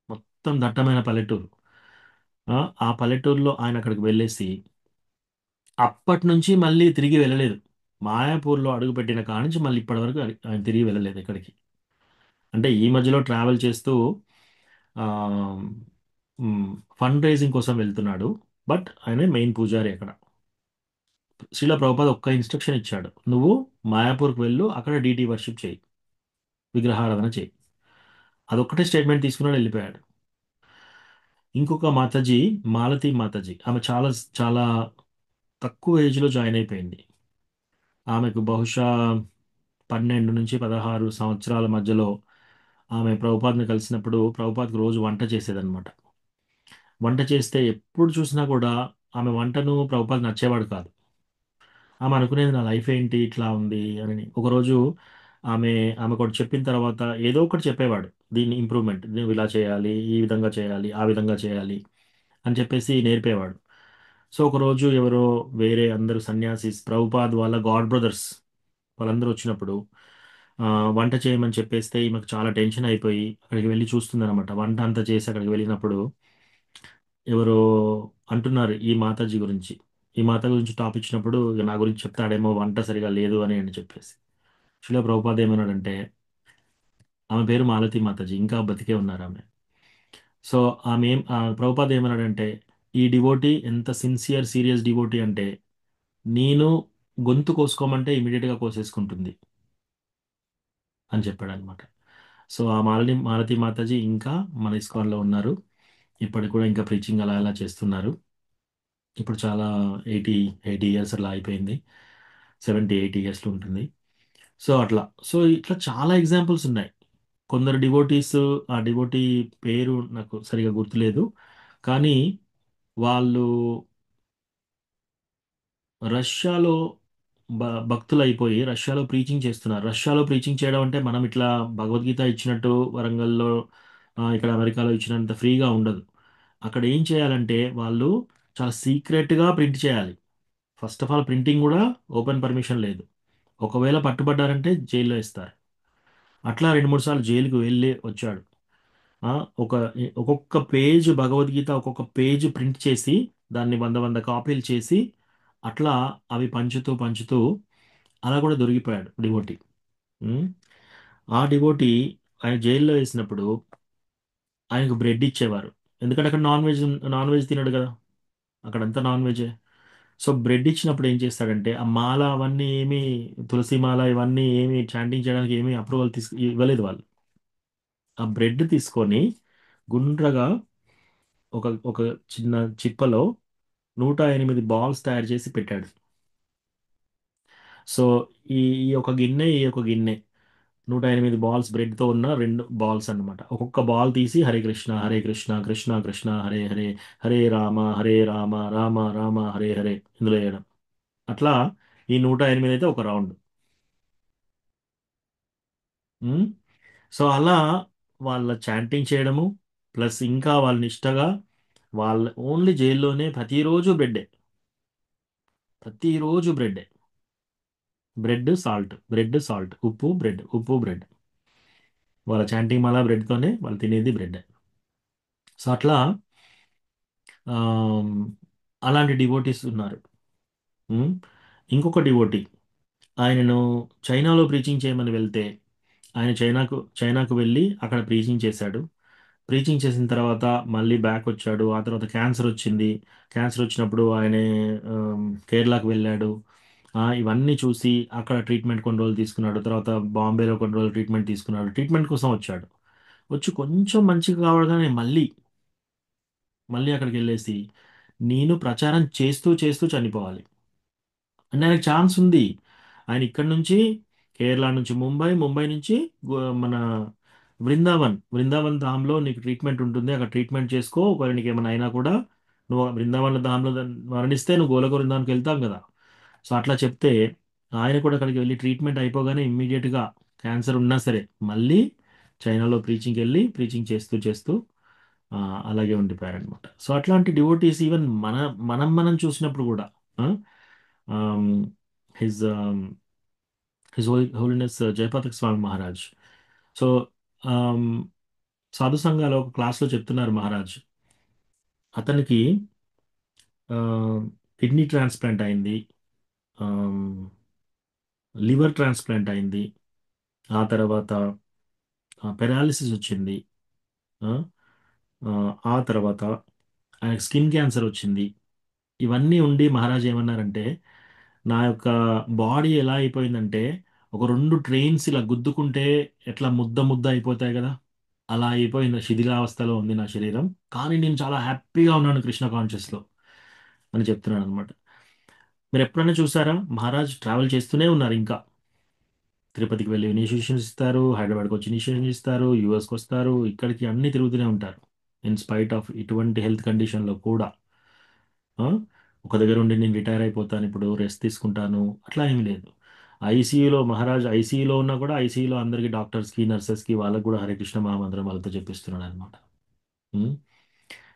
మొత్తం దట్టమైన పల్లెటూరు. ఆ ఆ పల్లెటూరులో ఆయన అక్కడికి వెళ్ళేసి అప్పటి నుంచి మళ్ళీ తిరిగి వెళ్ళలేదు. మాయాపూర్లో అడుగుపెట్టిన కాడి నుంచి మళ్ళీ ఇప్పటి వరకు ఆయన తిరిగి వెళ్ళలేదు ఎక్కడికి. అంటే ఈ మధ్యలో ట్రావెల్ చేస్తూ ఫండ్ రైజింగ్ కోసం వెళ్తున్నాడు, బట్ ఆయన మెయిన్ పూజారి అక్కడ. శ్రీల ప్రభుపాద ఒక్క ఇన్స్ట్రక్షన్ ఇచ్చాడు, నువ్వు మాయాపూర్కి వెళ్ళు, అక్కడ డీటీ వర్షిప్ చేయి, విగ్రహారాధన చేయి. అదొక్కటే స్టేట్మెంట్ తీసుకున్నాడు, వెళ్ళిపోయాడు. ఇంకొక మాతాజీ, మాలతి మాతాజీ, ఆమె చాలా చాలా తక్కువ ఏజ్లో జాయిన్ అయిపోయింది. ఆమెకు బహుశా 12 నుంచి 16 సంవత్సరాల మధ్యలో ఆమె ప్రభుపాద్ని కలిసినప్పుడు ప్రభుపాద్కి రోజు వంట చేసేదన్నమాట. వంట చేస్తే ఎప్పుడు చూసినా కూడా ఆమె వంటను ప్రభుపాద్ నచ్చేవాడు కాదు. ఆమె అనుకునేది నా లైఫ్ ఏంటి ఇట్లా ఉంది అని. ఒకరోజు ఆమె ఆమె ఒకటి చెప్పిన తర్వాత ఏదో ఒకటి చెప్పేవాడు, దీన్ని ఇంప్రూవ్మెంట్, నువ్వు ఇలా చేయాలి, ఈ విధంగా చేయాలి, ఆ విధంగా చేయాలి అని చెప్పేసి నేర్పేవాడు. సో ఒకరోజు ఎవరో వేరే అందరూ సన్యాసిస్ ప్రభుపాద్ వాళ్ళ గాడ్ బ్రదర్స్ వాళ్ళందరూ వచ్చినప్పుడు ఆ, వంట చేయమని చెప్పేస్తే ఈమెకు చాలా టెన్షన్ అయిపోయి అక్కడికి వెళ్ళి చూస్తుందన్నమాట. వంట అంతా చేసి అక్కడికి వెళ్ళినప్పుడు ఎవరో అంటున్నారు ఈ మాతాజీ గురించి. ఈ మాత గురించి టాప్ ఇచ్చినప్పుడు ఇక నా గురించి చెప్తాడేమో వంట సరిగా లేదు అని చెప్పేసి శిలా ప్రభుపాద ఏమన్నాడంటే, ఆమె పేరు మాలతి మాతాజీ, ఇంకా బతికే ఉన్నారు ఆమె. సో ప్రభుపాద ఏమన్నాడంటే, ఈ డివోటీ ఎంత సిన్సియర్ సీరియస్ డివోటీ అంటే నేను గొంతు కోసుకోమంటే ఇమీడియట్గా కోసేసుకుంటుంది అని చెప్పాడు అనమాట. సో ఆ మాలతి మాతాజీ ఇంకా మన ఇస్కాన్లో ఉన్నారు. ఇప్పటికి కూడా ఇంకా ప్రీచింగ్ అలా అలా చేస్తున్నారు. ఇప్పుడు చాలా 80 ఇయర్స్ అలా అయిపోయింది. 70-80 ఇయర్స్లో ఉంటుంది. సో అట్లా ఇట్లా చాలా ఎగ్జాంపుల్స్ ఉన్నాయి. కొందరు డివోటీస్, ఆ డివోటీ పేరు నాకు సరిగా గుర్తులేదు, కానీ వాళ్ళు రష్యాలో భక్తులు అయిపోయి రష్యాలో ప్రీచింగ్ చేస్తున్నారు. రష్యాలో ప్రీచింగ్ చేయడం అంటే మనం ఇట్లా భగవద్గీత ఇచ్చినట్టు వరంగల్లో ఇక్కడ అమెరికాలో ఇచ్చినంత ఫ్రీగా ఉండదు. అక్కడ ఏం చేయాలంటే వాళ్ళు చాలా సీక్రెట్గా ప్రింట్ చేయాలి. ఫస్ట్ ఆఫ్ ఆల్ ప్రింటింగ్ కూడా ఓపెన్ పర్మిషన్ లేదు. ఒకవేళ పట్టుబడ్డారంటే జైల్లో ఇస్తారు. అట్లా 2-3 సార్లు జైలుకు వెళ్ళి వచ్చాడు. ఆ, ఒక ఒక్కొక్క పేజ్ భగవద్గీత ఒక్కొక్క పేజ్ ప్రింట్ చేసి దాన్ని 100 కాపీలు చేసి అట్లా అవి పంచుతూ పంచుతూ అలా కూడా దొరికిపోయాడు డివోటీ. ఉమ్, ఆ డివోటీ ఆయన జైల్లో వేసినప్పుడు ఆయనకు బ్రెడ్ ఇచ్చేవారు. ఎందుకంటే అక్కడ నాన్ వెజ్ తినడు కదా, అక్కడంతా నాన్ వెజే. సో బ్రెడ్ ఇచ్చినప్పుడు ఏం చేస్తాడంటే ఆ మాల అవన్నీ ఏమి, తులసి మాల ఇవన్నీ ఏమి చాంటింగ్ చేయడానికి ఏమీ అప్రూవల్ ఇవ్వలేదు వాళ్ళు. ఆ బ్రెడ్ తీసుకొని గుండ్రగా ఒక ఒక చిన్న చిప్పలో 108 బాల్స్ తయారు చేసి పెట్టాడు. సో ఈ ఒక గిన్నె, ఈ ఒక గిన్నె 108 బాల్స్, బ్రెడ్తో ఉన్న 2 బాల్స్ అన్నమాట. ఒక్కొక్క బాల్ తీసి హరే కృష్ణ హరే కృష్ణ కృష్ణ కృష్ణ హరే హరే హరే రామ రామ రామ హరే హరే ఇందులో వేయడం. అట్లా ఈ 108 అయితే ఒక రౌండ్. ఉమ్, సో అలా వాళ్ళ చాంటింగ్ చేయడము, ప్లస్ ఇంకా వాళ్ళ నిష్టగా వాళ్ళ ఓన్లీ జైల్లోనే ప్రతిరోజు బ్రెడ్, బ్రెడ్ సాల్ట్, ఉప్పు బ్రెడ్. వాళ్ళ చాంటింగ్ మళ్ళా బ్రెడ్తోనే వాళ్ళు తినేది బ్రెడ్. సో అట్లా ఆమ్, అలాంటి డివోటీస్ ఉన్నారు. ఉమ్, ఇంకొక డివోటీ ఆయనను చైనాలో ప్రీచింగ్ చేయమని వెళ్తే ఆయన చైనాకు వెళ్ళి అక్కడ ప్రీచింగ్ చేశాడు. ప్రీచింగ్ చేసిన తర్వాత మళ్ళీ బ్యాక్ వచ్చాడు. ఆ తర్వాత క్యాన్సర్ వచ్చింది. క్యాన్సర్ వచ్చినప్పుడు ఆయన కేరళకు వెళ్ళాడు. ఇవన్నీ చూసి అక్కడ ట్రీట్మెంట్ కొన్ని రోజులు తీసుకున్నాడు. తర్వాత బాంబేలో కొన్ని రోజులు ట్రీట్మెంట్ తీసుకున్నాడు. ట్రీట్మెంట్ కోసం వచ్చాడు. వచ్చి కొంచెం మంచిగా కావడగానే మళ్ళీ అక్కడికి వెళ్ళేసి నేను ప్రచారం చేస్తూ చేస్తూ చనిపోవాలి అంటే ఆయనకు ఛాన్స్ ఉంది. ఆయన ఇక్కడ నుంచి కేరళ నుంచి ముంబై నుంచి మన బృందావన్ ధామ్లో నీకు ట్రీట్మెంట్ ఉంటుంది. అక్కడ ట్రీట్మెంట్ చేసుకో. ఒకవేళ నీకు ఏమైనా అయినా కూడా నువ్వు బృందావన్ ధామ్లో మరణిస్తే నువ్వు గోలోక బృందావన్కి వెళ్తాం కదా. సో అట్లా చెప్తే ఆయన కూడా అక్కడికి వెళ్ళి ట్రీట్మెంట్ అయిపోగానే ఇమ్మీడియట్గా క్యాన్సర్ ఉన్నా సరే మళ్ళీ చైనాలో ప్రీచింగ్ చేస్తూ చేస్తూ ఆ, అలాగే ఉండిపోయారనమాట. సో అట్లాంటి డివోటీస్ ఈవెన్ మనం చూసినప్పుడు కూడా హిజ్ హిజ్ హోలీనెస్ జయపాత్ర స్వామి మహారాజ్. సో సాధు సంఘాలో ఒక క్లాస్లో చెప్తున్నారు మహారాజ్, అతనికి కిడ్నీ ట్రాన్స్ప్లాంట్ అయింది, లివర్ ట్రాన్స్ప్లాంట్ అయింది, ఆ తర్వాత పెరాలిసిస్ వచ్చింది, ఆ ఆ, ఆ తర్వాత ఆయనకు స్కిన్ క్యాన్సర్ వచ్చింది. ఇవన్నీ ఉండి మహారాజ్ ఏమన్నారంటే, నా యొక్క బాడీ ఎలా అయిపోయిందంటే ఒక 2 ట్రైన్స్ ఇలా గుద్దుకుంటే ఎట్లా ముద్ద ముద్ద అయిపోతాయి కదా, అలా అయిపోయిన శిథిలావస్థలో ఉంది నా శరీరం. కానీ నేను చాలా హ్యాపీగా ఉన్నాను కృష్ణ కాన్షియస్లో అని చెప్తున్నాను అనమాట. మీరు ఎప్పుడైనా చూసారా మహారాజ్ ట్రావెల్ చేస్తూనే ఉన్నారు. ఇంకా తిరుపతికి వెళ్ళి ఇనిషియేషన్స్ ఇస్తారు, హైదరాబాద్కి వచ్చి ఇనిషియేషన్ ఇస్తారు, యూఎస్కి వస్తారు, ఇక్కడికి అన్ని తిరుగుతూనే ఉంటారు. ఇన్ స్పైట్ ఆఫ్ ఇటువంటి హెల్త్ కండిషన్లో కూడా ఆ, ఒక దగ్గర ఉండి నేను రిటైర్ అయిపోతాను, ఇప్పుడు రెస్ట్ తీసుకుంటాను అట్లా ఏమీ లేదు. మహారాజ్ ఐసీయూలో ఉన్నా కూడా ఐసీయూలో అందరికీ డాక్టర్స్కి నర్సెస్కి వాళ్ళకి కూడా హరే కృష్ణ మహామంత్రం వాళ్ళతో చెప్పిస్తున్నాడు అనమాట.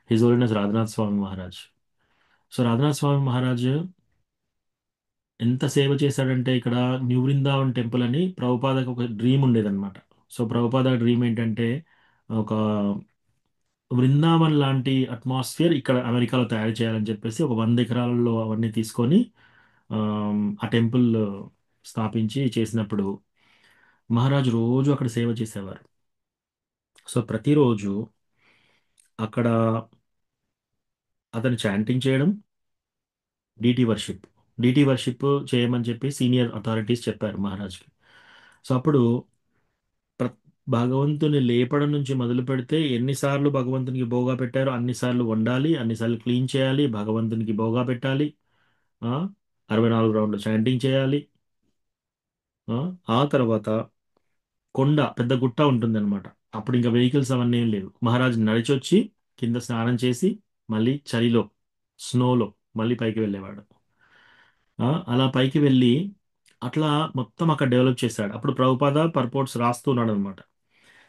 హిజ్ హోలీనెస్ రాధనాథ్ స్వామి మహారాజ్. సో రాధనాథ్ స్వామి మహారాజ్ ఎంత సేవ చేశాడంటే ఇక్కడ న్యూ బృందావన్ టెంపుల్ అని ప్రభుపాదకు ఒక డ్రీమ్ ఉండేదన్నమాట. సో ప్రభుపాద డ్రీమ్ ఏంటంటే ఒక బృందావన్ లాంటి అట్మాస్ఫియర్ ఇక్కడ అమెరికాలో తయారు చేయాలని చెప్పేసి ఒక 100 ఎకరాలలో అవన్నీ తీసుకొని ఆ టెంపుల్ స్థాపించి చేసినప్పుడు మహారాజు రోజు అక్కడ సేవ చేసేవారు. సో ప్రతిరోజు అక్కడ అతను చాంటింగ్ చేయడం, డీటీ వర్షిప్ డీటీ వర్షిప్ చేయమని చెప్పి సీనియర్ అథారిటీస్ చెప్పారు మహారాజ్కి. సో అప్పుడు ప్ర భగవంతుని లేపడం నుంచి మొదలు పెడితే ఎన్నిసార్లు భగవంతునికి భోగా పెట్టారో అన్నిసార్లు వండాలి, అన్నిసార్లు క్లీన్ చేయాలి, భగవంతునికి భోగా పెట్టాలి, ఆ, 64 రౌండ్లు చాంటింగ్ చేయాలి. ఆ ఆ తర్వాత కొండ పెద్ద గుట్ట ఉంటుందన్నమాట. అప్పుడు ఇంకా వెహికల్స్ అవన్నీ ఏం లేవు. మహారాజు నడిచి వచ్చి కింద స్నానం చేసి మళ్ళీ చలిలో స్నోలో మళ్ళీ పైకి వెళ్ళేవాడు. అలా పైకి వెళ్ళి అట్లా మొత్తం అక్కడ డెవలప్ చేశాడు. అప్పుడు ప్రభుపాద పర్పోర్ట్స్ రాస్తున్నాడు అనమాట.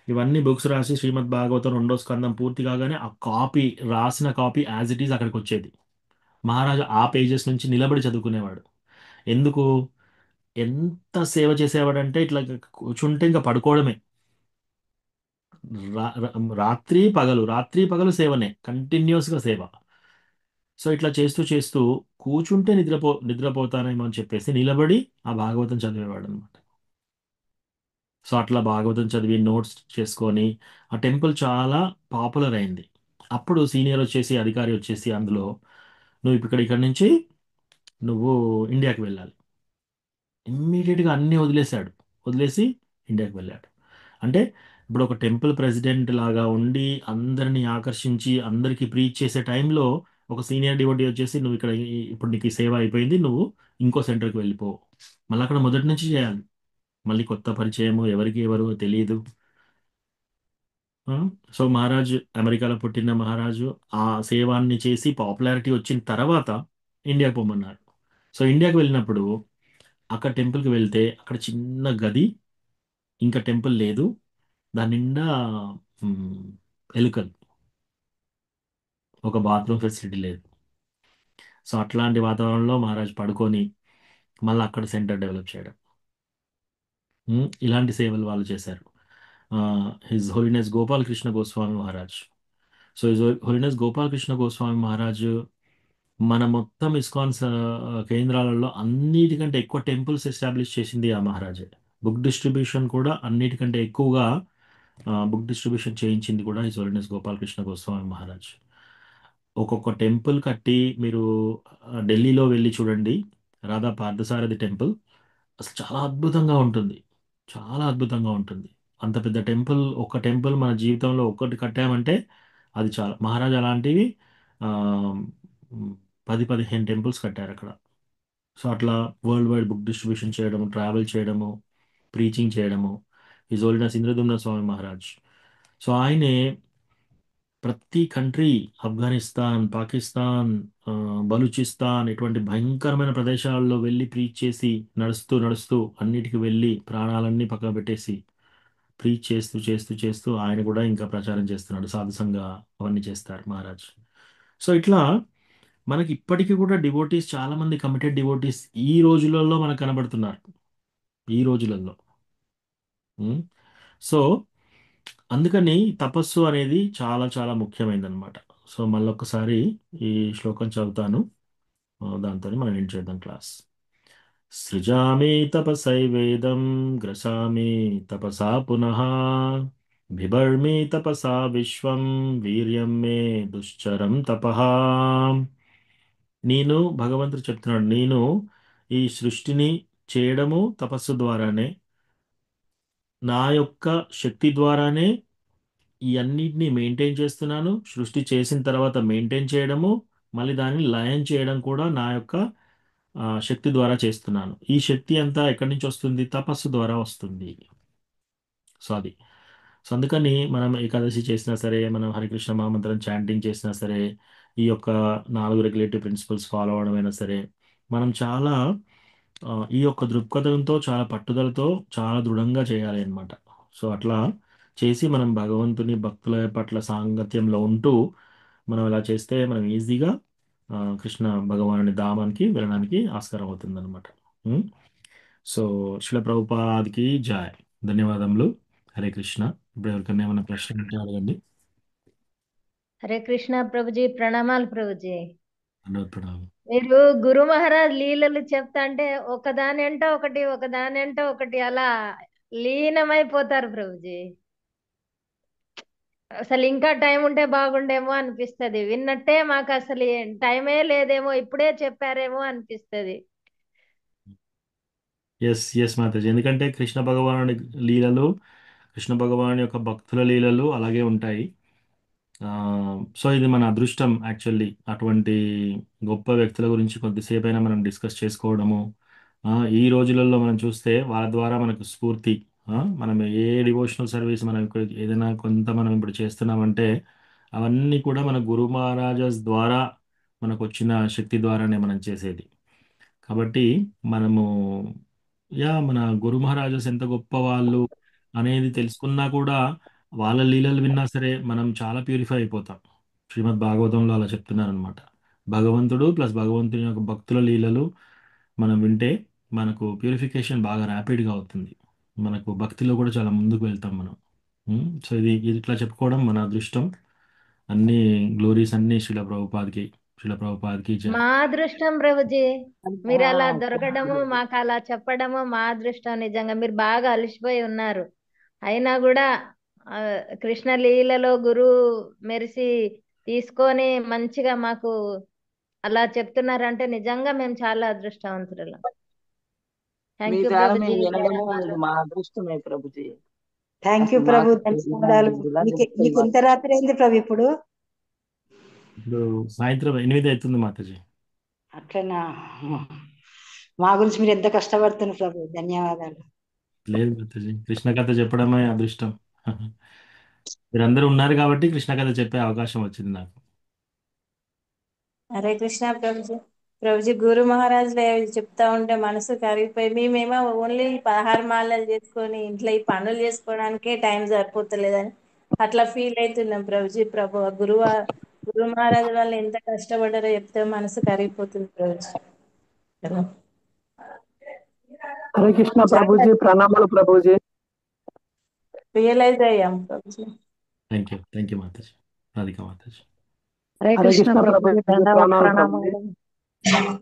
ఇవన్నీ బుక్స్ రాసి శ్రీమద్ భాగవతం 2వ స్కందం పూర్తి కాగానే ఆ కాపీ, రాసిన కాపీ యాజ్ ఇట్ ఈజ్ అక్కడికి వచ్చేది. మహారాజు ఆ పేజెస్ నుంచి నిలబడి చదువుకునేవాడు. ఎందుకు? ఎంత సేవ చేసేవాడంటే ఇట్లా కూర్చుంటే ఇంకా పడుకోవడమే. రా- రా- రాత్రి పగలు రాత్రి పగలు సేవనే, కంటిన్యూస్గా సేవ. సో ఇట్లా చేస్తూ చేస్తూ కూర్చుంటే నిద్రపోతానేమో అని చెప్పేసి నిలబడి ఆ భాగవతం చదివేవాడు అనమాట. సో అట్లా భాగవతం చదివి నోట్స్ చేసుకొని ఆ టెంపుల్ చాలా పాపులర్ అయింది. అప్పుడు సీనియర్ వచ్చేసి, అధికారి వచ్చేసి అందులో, నువ్వు ఇక్కడ నుంచి నువ్వు ఇండియాకి వెళ్ళాలి. ఇమ్మీడియట్గా అన్నీ వదిలేశాడు. వదిలేసి ఇండియాకి వెళ్ళాడు. అంటే ఇప్పుడు ఒక టెంపుల్ ప్రెసిడెంట్ లాగా ఉండి అందరినీ ఆకర్షించి అందరికీ ప్రీచ్ చేసే టైంలో ఒక సీనియర్ డివోటీ వచ్చేసి, నువ్వు ఇక్కడ ఇప్పుడు నీకు ఈ సేవ అయిపోయింది, నువ్వు ఇంకో సెంటర్కి వెళ్ళిపో. మళ్ళీ అక్కడ మొదటి నుంచి చేయాలి. మళ్ళీ కొత్త పరిచయము, ఎవరికి ఎవరు తెలియదు. ఆ, సో మహారాజు, అమెరికాలో పుట్టిన మహారాజు ఆ సేవాన్ని చేసి పాపులారిటీ వచ్చిన తర్వాత ఇండియాకి పొమ్మన్నారు. సో ఇండియాకి వెళ్ళినప్పుడు అక్కడ టెంపుల్కి వెళ్తే అక్కడ చిన్న గది, ఇంకా టెంపుల్ లేదు, దాని నిండా మ్, ఎలుకలు, ఒక బాత్రూమ్ ఫెసిలిటీ లేదు. సో అట్లాంటి వాతావరణంలో మహారాజ్ పడుకొని మళ్ళీ అక్కడ సెంటర్ డెవలప్ చేయడం, ఇలాంటి సేవలు వాళ్ళు చేశారు. His holiness Gopalakrishna Goswami Maharaj. So his holiness Gopalakrishna Goswami Maharaj మన మొత్తం ఇస్కాన్ కేంద్రాలలో అన్నిటికంటే ఎక్కువ టెంపుల్స్ ఎస్టాబ్లిష్ చేసింది ఆ మహారాజే. బుక్ డిస్ట్రిబ్యూషన్ కూడా అన్నిటికంటే ఎక్కువగా బుక్ డిస్ట్రిబ్యూషన్ చేయించింది కూడా హిజ్ హోలీనెస్ గోపాలకృష్ణ గోస్వామి మహారాజ్. ఒక్కొక్క టెంపుల్ కట్టి మీరు ఢిల్లీలో వెళ్ళి చూడండి, రాధా పార్థసారథి టెంపుల్ అసలు చాలా అద్భుతంగా ఉంటుంది. చాలా అద్భుతంగా ఉంటుంది. అంత పెద్ద టెంపుల్, ఒక టెంపుల్ మన జీవితంలో ఒక్కటి కట్టామంటే అది చాలా. మహారాజ్ అలాంటివి ఆ, మ్, 10-15 టెంపుల్స్ కట్టారు అక్కడ. సో అట్లా వరల్డ్ వైడ్ బుక్ డిస్ట్రిబ్యూషన్ చేయడము, ట్రావెల్ చేయడము, ప్రీచింగ్ చేయడము హిజ్ హోలీనెస్ ఇంద్రదుమ్న స్వామి మహారాజ్. సో ఆయనే ప్రతి కంట్రీ, ఆఫ్ఘనిస్తాన్, పాకిస్తాన్, ఆ, బలూచిస్తాన్ ఇటువంటి భయంకరమైన ప్రదేశాల్లో వెళ్ళి ప్రీచ్ చేసి నడుస్తూ నడుస్తూ అన్నిటికీ వెళ్ళి ప్రాణాలన్నీ పక్కన పెట్టేసి ప్రీచ్ చేస్తూ చేస్తూ చేస్తూ ఆయన కూడా ఇంకా ప్రచారం చేస్తున్నాడు. సాధుసంగా అవన్నీ చేస్తారు మహారాజ్. సో ఇట్లా మనకి ఇప్పటికీ కూడా డివోటీస్, చాలా మంది కమిటెడ్ డివోటీస్ ఈ రోజులలో మనకు కనబడుతున్నారు. ఈ రోజులలో. ఉమ్. సో అందుకని తపస్సు అనేది చాలా చాలా ముఖ్యమైనదన్నమాట. సో మళ్ళొకసారి ఈ శ్లోకం చదువుతాను, దాంతో మనం ఏం చేద్దాం క్లాస్. సృజామి తపసైవేదం గ్రసామి తపసా పునః బిభర్మి తపసా విశ్వం వీర్యం మే దుశ్చరం తపః. నేను, భగవంతుడు చెప్తున్నాడు, నేను ఈ సృష్టిని చేయడము తపస్సు ద్వారానే, నా యొక్క శక్తి ద్వారానే ఈ అన్నిటిని మెయింటైన్ చేస్తున్నాను. సృష్టి చేసిన తర్వాత మెయింటైన్ చేయడము, మళ్ళీ దాన్ని లయం చేయడం కూడా నా యొక్క శక్తి ద్వారా చేస్తున్నాను. ఈ శక్తి అంతా ఎక్కడి నుంచి వస్తుంది? తపస్సు ద్వారా వస్తుంది. సో అది. సో అందుకని మనం ఏకాదశి చేసినా సరే, మనం హరికృష్ణ మహామంత్రం చాంటింగ్ చేసినా సరే, ఈ యొక్క 4 రెగ్యులేటివ్ ప్రిన్సిపల్స్ ఫాలో అవడమైనా సరే, మనం చాలా ఈ యొక్క దృక్పథంతో, చాలా పట్టుదలతో, చాలా దృఢంగా చేయాలి అన్నమాట. సో అట్లా చేసి మనం భగవంతుని భక్తుల పట్ల సాంగత్యంలో ఉంటూ మనం ఇలా చేస్తే మనం ఈజీగా కృష్ణ భగవానుని ధామానికి వెళ్ళడానికి ఆస్కారం అవుతుందన్నమాట. ఉమ్. సో శిల ప్రభుపాద్కి జాయ్. ధన్యవాదములు. హరే కృష్ణ. ఇప్పుడు ఎవరికైనా ఏమైనా ప్రశ్న ఉంటే అడగండి. హరే కృష్ణ ప్రభుజీ, ప్రణామాలు ప్రభుజీ. ప్రణామం. మీరు గురు మహారాజ్ లీలలు చెప్తా అంటే ఒకదాని అంట ఒకటి ఒకదాని అంట ఒకటి అలా లీనమైపోతారు ప్రభుజీ. అసలు ఇంకా టైం ఉంటే బాగుండేమో అనిపిస్తది. విన్నట్టే మాకు అసలు టైమే లేదేమో, ఇప్పుడే చెప్పారేమో అనిపిస్తది. ఎస్ ఎస్ మాతాజీ. ఎందుకంటే కృష్ణ భగవానుడి లీలలు, కృష్ణ భగవాన్ యొక్క భక్తుల లీలలు అలాగే ఉంటాయి. సో ఇది మన అదృష్టం యాక్చువల్లీ. అటువంటి గొప్ప వ్యక్తుల గురించి కొద్దిసేపు అయినా మనం డిస్కస్ చేసుకోవడము. ఈ రోజులలో మనం చూస్తే వాళ్ళ ద్వారా మనకు స్ఫూర్తి. మనం ఏ డివోషనల్ సర్వీస్ మనం ఇప్పుడు ఏదైనా కొంత మనం ఇప్పుడు చేస్తున్నామంటే అవన్నీ కూడా మన గురు మహారాజాస్ ద్వారా మనకు వచ్చిన శక్తి ద్వారానే మనం చేసేది. కాబట్టి మనము మన గురు మహారాజాస్ ఎంత గొప్ప వాళ్ళు అనేది తెలుసుకున్నా కూడా వాళ్ళ లీలలు విన్నా సరే మనం చాలా ప్యూరిఫై అయిపోతాం. శ్రీమద్ భాగవతంలో అలా చెప్తున్నారనమాట. భగవంతుడు ప్లస్ భగవంతుని యొక్క భక్తుల లీలలు మనం వింటే మనకు ప్యూరిఫికేషన్ బాగా ర్యాపిడ్గా అవుతుంది. మనకు భక్తిలో కూడా చాలా ముందుకు వెళ్తాం మనం. సో ఇది ఇట్లా చెప్పుకోవడం మన అదృష్టం. అన్ని గ్లోరీస్ అన్ని శిల ప్రభుపాద్కి జై. మా అదృష్టం ప్రభుజీ, మీరు అలా దొరకడము, మాకు అలా చెప్పడము మా అదృష్టం. నిజంగా మీరు బాగా అలసిపోయి ఉన్నారు, అయినా కూడా ఆ, కృష్ణ లీలలో గురువు మెరిసి తీసుకొని మంచిగా మాకు అలా చెప్తున్నారంటే నిజంగా మేము చాలా అదృష్టవంతులు. మీ థ్యాంక్ యూ ద్వారా ప్రభుజీ. మేము వినడము ధన్యవాదాలు. మా అదృష్టమే ప్రభుజీ. థ్యాంక్ యూ అసలు ప్రభు, మాకు ధన్యవాదాలు. ఇలా మీకు చెప్తే మీకు ఎంత రాత్రి అయింది ప్రభు ఇప్పుడు? ఇప్పుడు సాయంత్రం 8 అవుతుంది మాతాజీ. అట్లనా? మా గురించి మీరు ఎంత కష్టపడుతున్నారు ప్రభు. ధన్యవాదాలు. లేదు మాతాజీ, కృష్ణ కథ చెప్పడమే అదృష్టం. మీరందరూ ఉన్నారు కాబట్టి కృష్ణ కథ చెప్పే అవకాశం వచ్చింది నాకు. హరే కృష్ణ ప్రభుజీ. ప్రభుజీ గురు మహారాజులు చెప్తా ఉంటే మనసు కరిగిపోయి మేమేమో ఓన్లీ 16 మాలలు చేసుకొని ఇంట్లో ఈ పనులు చేసుకోవడానికే టైం సరిపోతలేదని అట్లా ఫీల్ అవుతున్నాం ప్రభుజీ. గురు మహారాజు వాళ్ళు ఎంత కష్టపడ్డారో చెప్తే మనసు కరిగిపోతుంది ప్రభుజీ. కదా. హరే కృష్ణ చాలా ప్రభుజీ, ప్రణామాలు ప్రభుజీ. రియలైజ్ అయ్యాం ప్రభుజీ. థ్యాంక్ యూ మాతాజీ. రాధికా మాతాజీ. హరే హరే కృష్ణ కృష్ణ ప్రభుజీ, ప్రభుజీ, ప్రణామాలు ప్రభుజీ. ప్రణామాలు.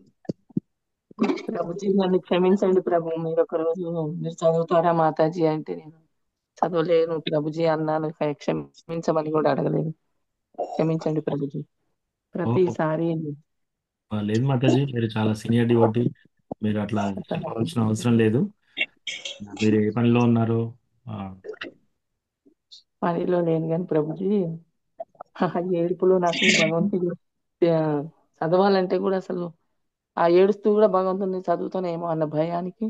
ప్రభుజీ నన్ను క్షమించండి ప్రభు. మీరు ఒక రోజు మీరు చదువుతారా మాతాజీ అంటే నేను చదవలేను ప్రభుజీ అన్నాను. క్షమించమని కూడా అడగలేదు. క్షమించండి ప్రభుజీ. ప్రతిసారి లేదు మాతాజీ, మీరు చాలా సీనియర్ డివోటీ, మీరు అట్లా చెప్పవలసిన అవసరం లేదు. మీరు ఏ పనిలో ఉన్నారో పనిలో లేను కానీ ప్రభుజీ ఏడుపులో నాకు భగవంతుడు చదవాలంటే కూడా అసలు ఆ ఏడుస్తూ కూడా భగవంతుని చదువుతానేమో అన్న భయానికి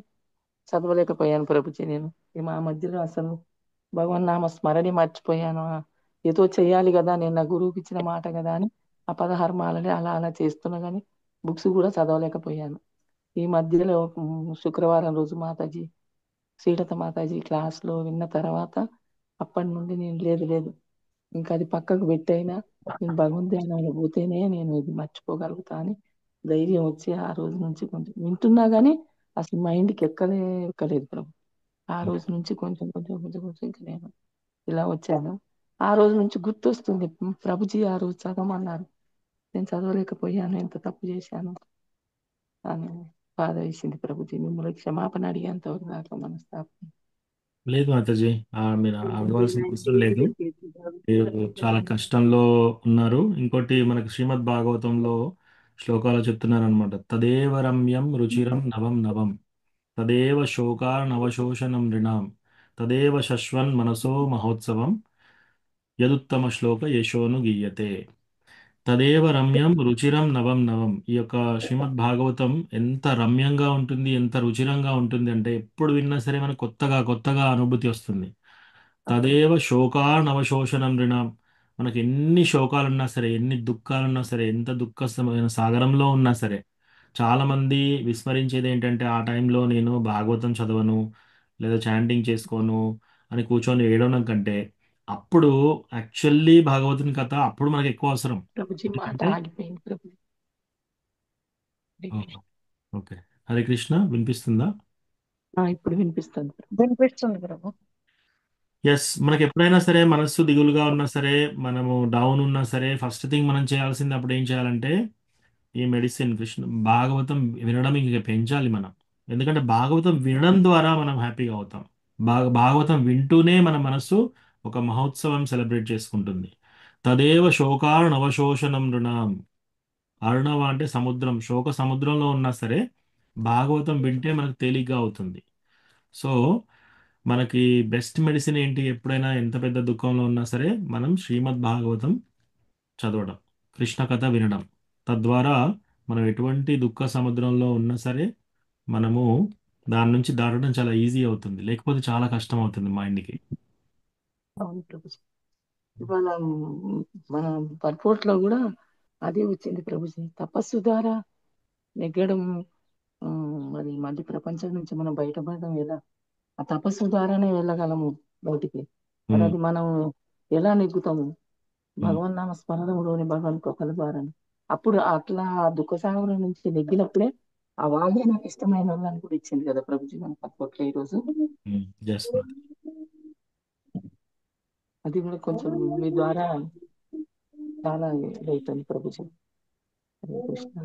చదవలేకపోయాను ప్రభుజీ. నేను మా మధ్యలో అసలు భగవన్ నామ స్మరణి మర్చిపోయాను. ఏదో చెయ్యాలి కదా, నేను నా గురువుకి ఇచ్చిన మాట కదా అని ఆ 16 మాలలే అలా అలా చేస్తున్నా కానీ బుక్స్ కూడా చదవలేకపోయాను. ఈ మధ్యలో శుక్రవారం రోజు మాతాజీ శ్రీలత మాతాజీ క్లాస్లో విన్న తర్వాత అప్పటి నుండి నేను లేదు ఇంకా అది పక్కకు పెట్టైనా నేను భగవంతుని పోతేనే నేను ఇది మర్చిపోగలుగుతా అని ధైర్యం వచ్చి ఆ రోజు నుంచి కొంచెం వింటున్నా కానీ అసలు మైండ్కి ఎక్కలేదు ప్రభు. ఆ రోజు నుంచి కొంచెం ఇంకా నేను ఇలా వచ్చాను. ఆ రోజు నుంచి గుర్తొస్తుంది ప్రభుజీ ఆ రోజు చదవమన్నారు, నేను చదవలేకపోయాను, ఎంత తప్పు చేశాను అని బాధ వేసింది ప్రభుజీ. మిమ్మల్ని క్షమాపణ అడిగేంత వరకు దాంట్లో మనస్తాపం లేదు మాతాజీ. మీరు అడగవలసిన అవసరం లేదు. మీరు చాలా కష్టంలో ఉన్నారు. ఇంకోటి మనకు శ్రీమద్ భాగవతంలో శ్లోకాలు చెప్తున్నారు అనమాట. తదేవ రమ్యం రుచిరం నవం నవం, తదేవ శోకార్ నవశోషణం నృణాం, తదేవ శశ్వన్ మనసో మహోత్సవం, యదుత్తమ శ్లోక యశోను గీయతే. తదేవ రమ్యం రుచిరం నవం నవం. ఈ యొక్క శ్రీమద్ భాగవతం ఎంత రమ్యంగా ఉంటుంది, ఎంత రుచిరంగా ఉంటుంది అంటే ఎప్పుడు విన్నా సరే మనకు కొత్తగా అనుభూతి వస్తుంది. తదేవ శోకా నవశోషణం రుణం. మనకి ఎన్ని శోకాలున్నా సరే, ఎన్ని దుఃఖాలున్నా సరే, ఎంత దుఃఖమైన సాగరంలో ఉన్నా సరే, చాలా మంది విస్మరించేది ఏంటంటే ఆ టైంలో నేను భాగవతం చదవను లేదా చాంటింగ్ చేసుకోను అని కూర్చొని ఏడవడం కంటే అప్పుడు యాక్చువల్లీ భాగవతుని కథ అప్పుడు మనకు ఎక్కువ అవసరం. ప్రభుజీ మాట ఎందుకంటే ఆగిపోయింది ప్రభుజీ. ఓకే హరే కృష్ణ, వినిపిస్తుందా? ఇప్పుడు వినిపిస్తుంది ప్రభు. వినిపిస్తుంది ప్రభు. ఎస్, మనకి ఎప్పుడైనా సరే మనస్సు దిగులుగా ఉన్నా సరే, మనము డౌన్ ఉన్నా సరే, ఫస్ట్ థింగ్ మనం చేయాల్సింది అప్పుడు ఏం చేయాలంటే ఈ మెడిసిన్ కృష్ణ భాగవతం వినడం ఇంక పెంచాలి మనం. ఎందుకంటే భాగవతం వినడం ద్వారా మనం హ్యాపీగా అవుతాం. భాగవతం వింటూనే మన మనస్సు ఒక మహోత్సవం సెలబ్రేట్ చేసుకుంటుంది. తదేవ శోకార్ణవశోషణం నృణాం. అర్ణవ అంటే సముద్రం, శోక సముద్రంలో ఉన్నా సరే భాగవతం వింటే మనకు తేలిగ్గా అవుతుంది. సో మనకి బెస్ట్ మెడిసిన్ ఏంటి? ఎప్పుడైనా ఎంత పెద్ద దుఃఖంలో ఉన్నా సరే మనం శ్రీమద్ భాగవతం చదవడం, కృష్ణ కథ వినడం. తద్వారా మనం ఎటువంటి దుఃఖ సముద్రంలో ఉన్నా సరే మనము దాని నుంచి దాటడం చాలా ఈజీ అవుతుంది. లేకపోతే చాలా కష్టం అవుతుంది మైండ్కి. అవును ప్రభుజీ. ఇవాళ మన పర్పోర్ట్లో కూడా అదే వచ్చింది ప్రభుజీ. తపస్సు ద్వారా నెగ్గడం, మరి మళ్ళీ ప్రపంచం నుంచి మనం బయటపడడం ఎలా? ఆ తపస్సు ద్వారానే వెళ్ళగలము బయటికి. మరి అది మనం ఎలా నెగ్గుతాము? భగవన్నామ స్మరణంలోని భగవన్ కృపల ద్వారా. అప్పుడు అట్లా ఆ దుఃఖ సాగరం నుంచి నెగ్గినప్పుడే ఆ వాళ్ళే నాకు ఇష్టమైన వాళ్ళని కూడా ఇచ్చింది కదా ప్రభుజీ మన పర్పోర్ట్లో ఈరోజు. అది కూడా కొంచెం మీ ద్వారా చాలా ఇదవుతుంది ప్రభుజీ. హరే కృష్ణ.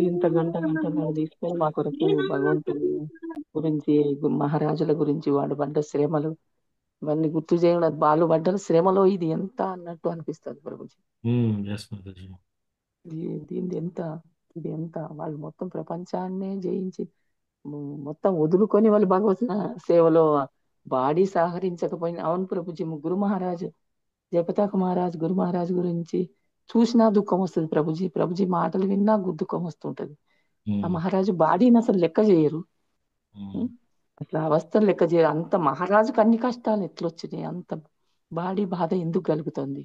ఇంత గంట గంటలు తీసుకొని మా కొరకు భగవంతుడి గురించి, మహారాజుల గురించి వాడు పడ్డ శ్రమలు ఇవన్నీ గుర్తు చేయడం, వాళ్ళు పడ్డ శ్రమలో ఇది ఎంత అన్నట్టు అనిపిస్తుంది ప్రభుజీ. దీని ఎంత, ఇది ఎంత, వాళ్ళు మొత్తం ప్రపంచాన్నే జయించి మొత్తం వదులుకొని వాళ్ళు భగవత్ సేవలో బాడీ సహకరించకపోయినా. అవును ప్రభుజీ, గురు మహారాజు జపతాక మహారాజ్, గురు మహారాజ్ గురించి చూసినా దుఃఖం వస్తుంది ప్రభుజీ. ప్రభుజీ మాటలు విన్నా దుఃఖం వస్తుంటది. ఆ మహారాజు బాడీని అసలు లెక్క చేయరు. అట్లా అవస్థలు లెక్క చేయరు. అంత మహారాజుకు అన్ని కష్టాలు ఎట్లొచ్చినాయి? అంత బాడీ బాధ ఎందుకు కలుగుతుంది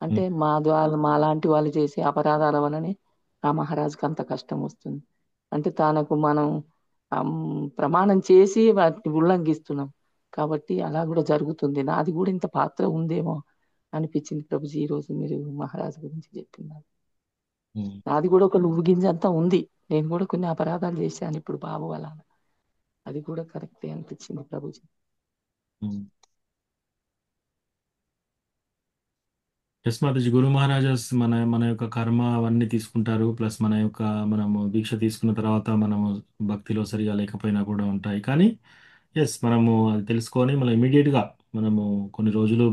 అంటే మా ద్వారా మా లాంటి వాళ్ళు చేసే అపరాధాల వల్లనే ఆ మహారాజుకు అంత కష్టం వస్తుంది. అంటే తనకు మనం ప్రమాణం చేసి వాటిని ఉల్లంఘిస్తున్నాం కాబట్టి అలా కూడా జరుగుతుంది. నాది కూడా ఇంత పాత్ర ఉందేమో అనిపించింది ప్రభుజీ ఈ రోజు మీరు మహారాజు గురించి చెప్పినారు. నాది కూడా ఒక నువ్వు గింజ అంతా ఉంది. నేను కూడా కొన్ని అపరాధాలు చేశాను ఇప్పుడు బాబు వల్ల. అది కూడా కరెక్టే అనిపించింది ప్రభుజీ. ఎస్ మాతాజీ, గురు మహారాజాస్ మన మన యొక్క కర్మ అవన్నీ తీసుకుంటారు. ప్లస్ మన యొక్క మనము దీక్ష తీసుకున్న తర్వాత మనము భక్తిలో సరిగా లేకపోయినా కూడా ఉంటాయి. కానీ ఎస్, మనము అది తెలుసుకొని మనం ఇమీడియట్గా మనము కొన్ని రోజులు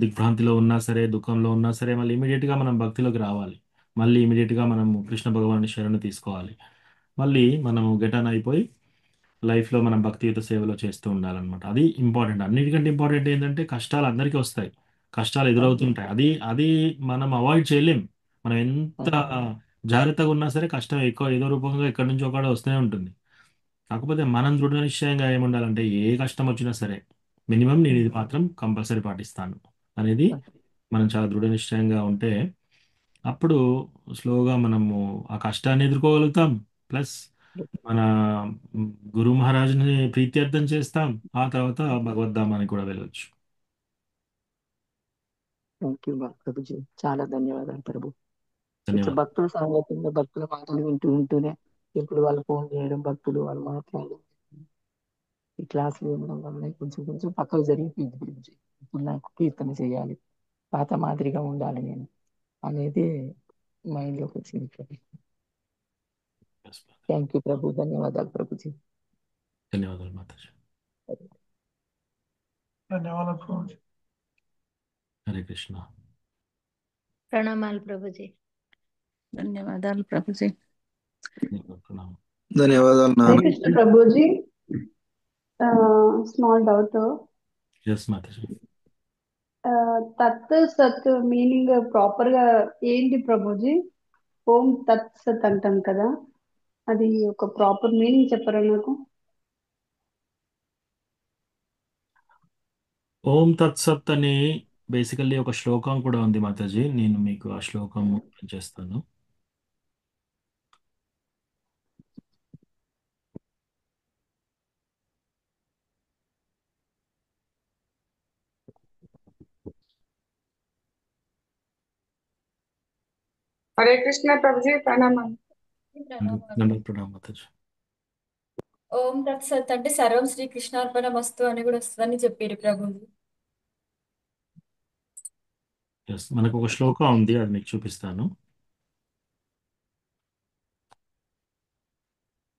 దిగ్భ్రాంతిలో ఉన్నా సరే, దుఃఖంలో ఉన్నా సరే, మళ్ళీ ఇమీడియట్గా మనం భక్తిలోకి రావాలి. మళ్ళీ ఇమీడియట్గా మనము కృష్ణ భగవాన్ని శరణు తీసుకోవాలి. మళ్ళీ మనము గెటాన్ అయిపోయి లైఫ్లో మనం భక్తియుత సేవలో చేస్తూ ఉండాలన్నమాట. అది ఇంపార్టెంట్. అన్నిటికంటే ఇంపార్టెంట్ ఏంటంటే కష్టాలు అందరికీ వస్తాయి, కష్టాలు ఎదురవుతుంటాయి. అది మనం అవాయిడ్ చేయలేం. మనం ఎంత జాగ్రత్తగా ఉన్నా సరే కష్టం ఏదో రూపంగా ఎక్కడి నుంచో ఒకటి వస్తూనే ఉంటుంది. కాకపోతే మనం దృఢ నిశ్చయంగా ఏముండాలంటే ఏ కష్టం వచ్చినా సరే మినిమం నేను ఇది మాత్రం కంపల్సరీ పాటిస్తాను అనేది మనం చాలా దృఢ నిశ్చయంగా ఉంటే అప్పుడు స్లోగా మనము ఆ కష్టాన్ని ఎదుర్కోగలుగుతాం. ప్లస్ మన గురు మహారాజుని ప్రీత్యర్థం చేస్తాం. ఆ తర్వాత భగవద్ధామానికి కూడా వెళ్ళొచ్చు. థ్యాంక్ యూ ప్రభుజీ, చాలా ధన్యవాదాలు ప్రభు. ఇట్లా ధన్యవాదాలు. భక్తుల సాంగత్యంలో భక్తుల మాటలు ఉంటూనే ఎప్పుడు వాళ్ళు ఫోన్ చేయడం, భక్తులు వాళ్ళు మాట్లాడడం, ఈ క్లాసులు వినడం వల్ల కొంచెం కొంచెం పక్కకు జరిగిపోయింది గురించి. ఇప్పుడు నాకు కీర్తన చేయాలి, పాత మాదిరిగా ఉండాలి నేను అనేది మైండ్లోకి వచ్చింది ప్రభు. థ్యాంక్ యూ ప్రభు, ధన్యవాదాలు ప్రభుజీ. ధన్యవాదాలు మాతాజీ. ధన్యవాదాలు ప్రభుజీ. హరే కృష్ణ. ప్రణామాలు ప్రభుజీ. ధన్యవాదాలు ప్రభుజీ. ధన్యవాదాలు హరే నాన్న. Krishna Prabhuji. Small doubt. Yes Mataji. తత్ సత్ మీనింగ్ ప్రాపర్ గా ఏంటి ప్రభుజీ? ఓం తత్ సత్ అంటాం కదా, అది ఒక ప్రాపర్ మీనింగ్ చెప్పరా నాకు? ఓం తత్సత్ అని బేసికల్లీ ఒక శ్లోకం కూడా ఉంది మాతాజీ. నేను మీకు ఆ శ్లోకం చేస్తాను. హరే కృష్ణ ప్రభుజీ ప్రణామం. దండవత్ ప్రణామం మాతాజీ. ఓం తత్సత్ అంటే సర్వం శ్రీ కృష్ణార్పణమస్తు అని కూడా వస్తుందని చెప్పారు ప్రభుజీ. Yes, మనకు ఒక శ్లోకం ఉంది, అది మీకు చూపిస్తాను.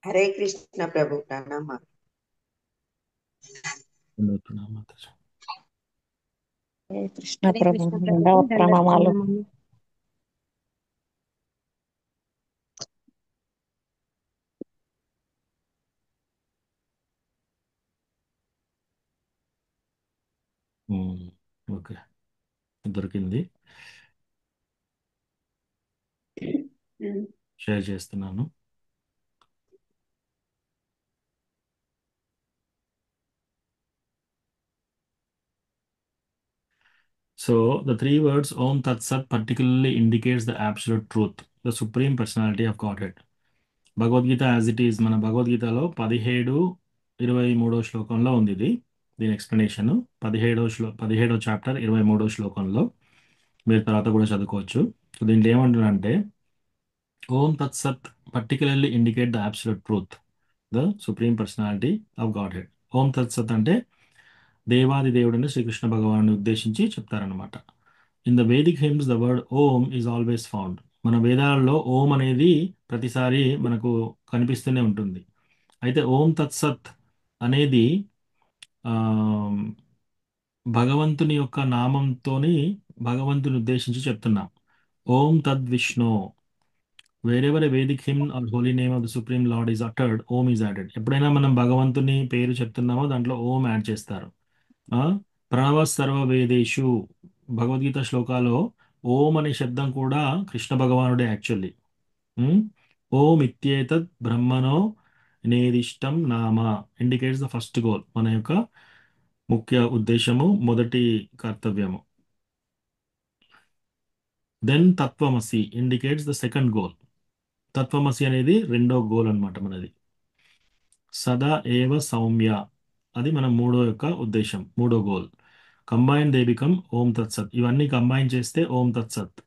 హరే కృష్ణ ప్రభు ప్రణామ. దండవత్ ప్రణామం మాతాజీ. హరే కృష్ణ హరే ప్రభు కృష్ణ రెండవ ప్రభుజీ దండవత్ ప్రణామాలు. ప్రణామాలు. ఓకే, దొరికింది, షేర్ చేస్తున్నాను. So the three words Om Tat Sat particularly indicates the absolute truth, the supreme personality of Godhead. Bhagavad Gita as it is, మన భగవద్గీతలో 17-23 శ్లోకంలో ఉంది ఇది. దీని ఎక్స్ప్లెనేషన్ 17వ చాప్టర్ 23వ శ్లోకంలో మీరు తర్వాత కూడా చదువుకోవచ్చు. సో దీంట్లో ఏమంటున్నారంటే, Om Tat Sat particularly indicate the absolute truth, the supreme personality of Godhead. Om Tat Sat అంటే దేవాది దేవుడిని శ్రీకృష్ణ భగవాన్ని ఉద్దేశించి చెప్తారనమాట. In the Vedic hymns the word Om is always found. మన వేదాలలో ఓం అనేది ప్రతిసారి మనకు కనిపిస్తూనే ఉంటుంది. అయితే ఓం తత్సత్ అనేది ఆ, భగవంతుని యొక్క నామంతోని భగవంతుని ఉద్దేశించి చెప్తున్నాం. ఓం తద్ Vishnu, wherever Vedic hymn or holy name of the supreme lord is uttered, Om is added. ఎప్పుడైనా మనం భగవంతుని పేరు చెప్తున్నామో దాంట్లో ఓం యాడ్ చేస్తారు. ప్రణవ సర్వ వేదేషు, భగవద్గీత శ్లోకాలో ఓం అనే శబ్దం కూడా కృష్ణ భగవానుడే యాక్చువల్లీ. ఓం ఇత్యేతద్ బ్రహ్మణో నేదిష్టం నామ ఇండికేట్స్ ద ఫస్ట్ గోల్, మన యొక్క ముఖ్య ఉద్దేశము, మొదటి కర్తవ్యము. దెన్ తత్వమసి ఇండికేట్స్ ద సెకండ్ గోల్. తత్వమసి అనేది రెండో గోల్ అన్నమాట మనది. సదా ఏవ సౌమ్య, అది మన యొక్క ఉద్దేశం, మూడో గోల్. కంబైన్ దే బికమ్ ఓం తత్సత్. ఇవన్నీ కంబైన్ చేస్తే ఓం తత్సత్.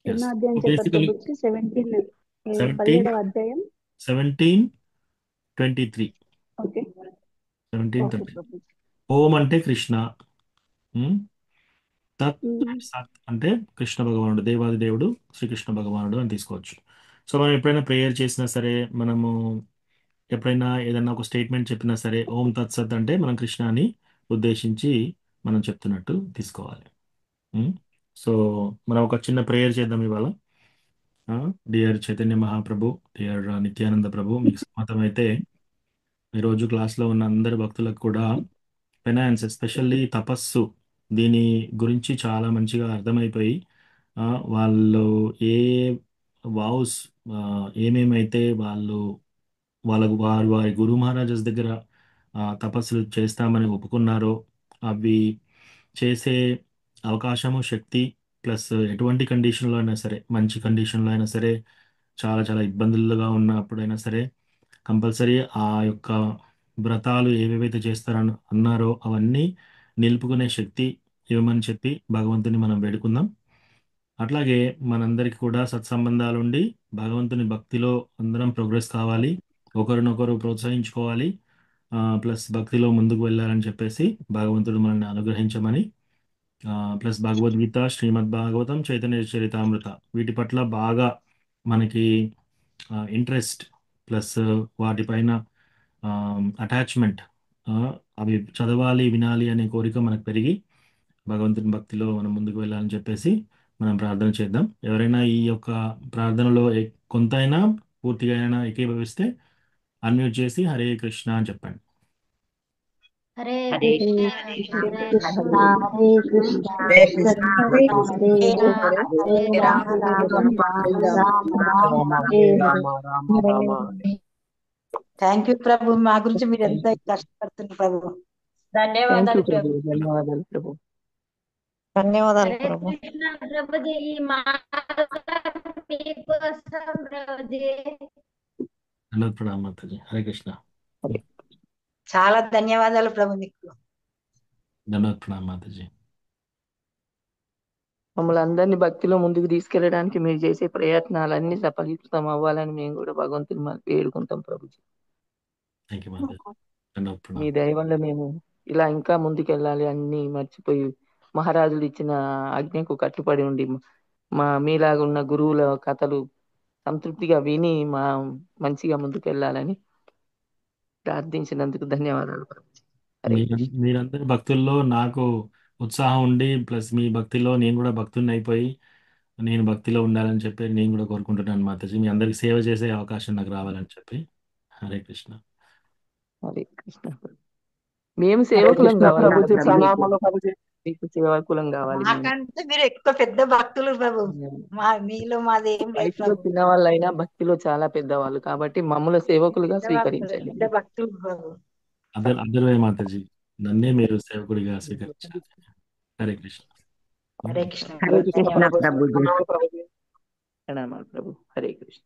ఎన్నో ఎస్, అధ్యాయం చెప్పారు బేసికలీ ప్రభుజీ? 17 17, 17వ అధ్యాయం. 17:23. ఓకే 17:23. ప్రభుజీ. ఓం అంటే కృష్ణ, ఉమ్, తత్ ఉమ్. సత్ అంటే కృష్ణ భగవానుడు, దేవాది దేవుడు శ్రీకృష్ణ భగవానుడు అని తీసుకోవచ్చు. సో మనం ఎప్పుడైనా ప్రేయర్ చేసినా సరే, మనము ఎప్పుడైనా ఏదైనా ఒక స్టేట్మెంట్ చెప్పినా సరే, ఓం తత్ సత్ అంటే మనం కృష్ణాని ఉద్దేశించి మనం చెప్తున్నట్టు తీసుకోవాలి. సో మనం ఒక చిన్న ప్రేయర్ చేద్దాం ఇవాళ. డియర్ చైతన్య మహాప్రభు, డియర్ నిత్యానంద ప్రభు, మీకు సమ్మతం అయితే ఈరోజు క్లాస్లో ఉన్న అందరి భక్తులకు కూడా ఫైనాన్స్, ఎస్పెషల్లీ తపస్సు, దీని గురించి చాలా మంచిగా అర్థమైపోయి వాళ్ళు ఏ వావ్స్ ఏమేమైతే వారి గురు మహారాజస్ దగ్గర తపస్సులు చేస్తామని ఒప్పుకున్నారో, అవి చేసే అవకాశము, శక్తి, ప్లస్ ఎటువంటి కండిషన్లో అయినా సరే, మంచి కండిషన్లో అయినా సరే, చాలా చాలా ఇబ్బందులుగా ఉన్నప్పుడైనా సరే, కంపల్సరీ ఆ యొక్క వ్రతాలు ఏవేవైతే చేస్తారని అన్నారో అవన్నీ నిలుపుకునే శక్తి ఇవ్వమని చెప్పి భగవంతుని మనం వేడుకుందాం. అట్లాగే మనందరికీ కూడా సత్సంబంధాలు ఉండి భగవంతుని భక్తిలో అందరం ప్రోగ్రెస్ కావాలి, ఒకరినొకరు ప్రోత్సహించుకోవాలి, ప్లస్ భక్తిలో ముందుకు వెళ్ళాలని చెప్పేసి భగవంతుడు మనల్ని అనుగ్రహించమని, ప్లస్ భగవద్గీత, శ్రీమద్ భాగవతం, చైతన్య చరితామృత, వీటి పట్ల బాగా మనకి ఇంట్రెస్ట్, ప్లస్ వాటిపైన అటాచ్మెంట్, అవి చదవాలి, వినాలి అనే కోరిక మనకు పెరిగి భగవంతుని భక్తిలో మనం ముందుకు వెళ్ళాలని చెప్పేసి మనం ప్రార్థన చేద్దాం. ఎవరైనా ఈ యొక్క ప్రార్థనలో కొంతైనా పూర్తిగా అయినా ఏకీభవిస్తే అన్మ్యూట్ చేసి హరే కృష్ణ అని చెప్పండి. హరే హరే కృష్ణ కృష్ణ హరే కృష్ణ హరే కృష్ణ కృష్ణ కృష్ణ హరే హరే కృష్ణ హరే హరే హరే రామ రామ రామ రామ హరే రామ రామ రామ హరే హరే హరే థ్యాంక్ యూ ప్రభు, మా గురించి మీరు ఎంత కష్టపడుతున్నారు ప్రభు. థ్యాంక్ యూ ధన్యవాదాలు ప్రభు, ప్రభు. ధన్యవాదాలు ప్రభు. ధన్యవాదాలు హరే ప్రభు. కృష్ణ ప్రభుజీ, ఈ మాల మీకోసం ప్రభుజీ. ధన్యవాదాలు ప్రణామం మాతాజీ. హరే కృష్ణ. చాలా ధన్యవాదాలు ప్రభు మీకు. ధన్యవాద ప్రణామ్ మాతాజీ. మమ్మల్ని అందరినీ భక్తిలో ముందుకు తీసుకెళ్ళడానికి మీరు చేసే ప్రయత్నాలన్నీ సఫలీకృతం అవ్వాలని మేము కూడా భగవంతుని వేడుకుంటాం ప్రభుజీ. థ్యాంక్ యూ మాతాజీ. ధన్యవాద మీ ప్రణామ్. దయ వల్ల మేము ఇలా ఇంకా ముందుకెళ్ళాలి, అన్ని మర్చిపోయి మహారాజులు ఇచ్చిన ఆజ్ఞకు కట్టుబడి ఉండి మీలాగా ఉన్న గురువుల కథలు సంతృప్తిగా విని మంచిగా ముందుకెళ్ళాలని ప్రార్థించినందుకు ధన్యవాదాలు ప్రభుజీ. హరే కృష్ణ. మీరందరి భక్తుల్లో నాకు ఉత్సాహం ఉండి ప్లస్ మీ భక్తిలో నేను కూడా భక్తుని అయిపోయి నేను భక్తిలో ఉండాలని చెప్పి నేను కూడా కోరుకుంటున్నాను మాతాజీ. మీ అందరికి సేవ చేసే అవకాశం నాకు రావాలని చెప్పి. హరే కృష్ణ. హరే కృష్ణ. మేము హరే సేవకులం కృష్ణ కావాలి ప్రభుజీ, ప్రభుజీ, ప్రణామాలు ప్రభుజీ. మీకు సేవకులం కావాలి మేము. మాకంటే మీరు ఎక్కువ పెద్ద భక్తులు ప్రభు, మీలో మాదేం లేదు వయసులో ప్రభు. చిన్నవాళ్ళైనా భక్తిలో చాలా పెద్దవాళ్ళు కాబట్టి మమ్మల్ని సేవకులుగా స్వీకరించండి. పెద్ద భక్తులు ప్రభు. అదర్వే మాతాజీ, నన్నే మీరు సేవకుడిగా స్వీకరించాలి. హరే కృష్ణ. హరే కృష్ణ హరే కృష్ణ ధన్యవాదాలు ప్రభుజీ. ప్రణామాలు ప్రభు. హరే కృష్ణ.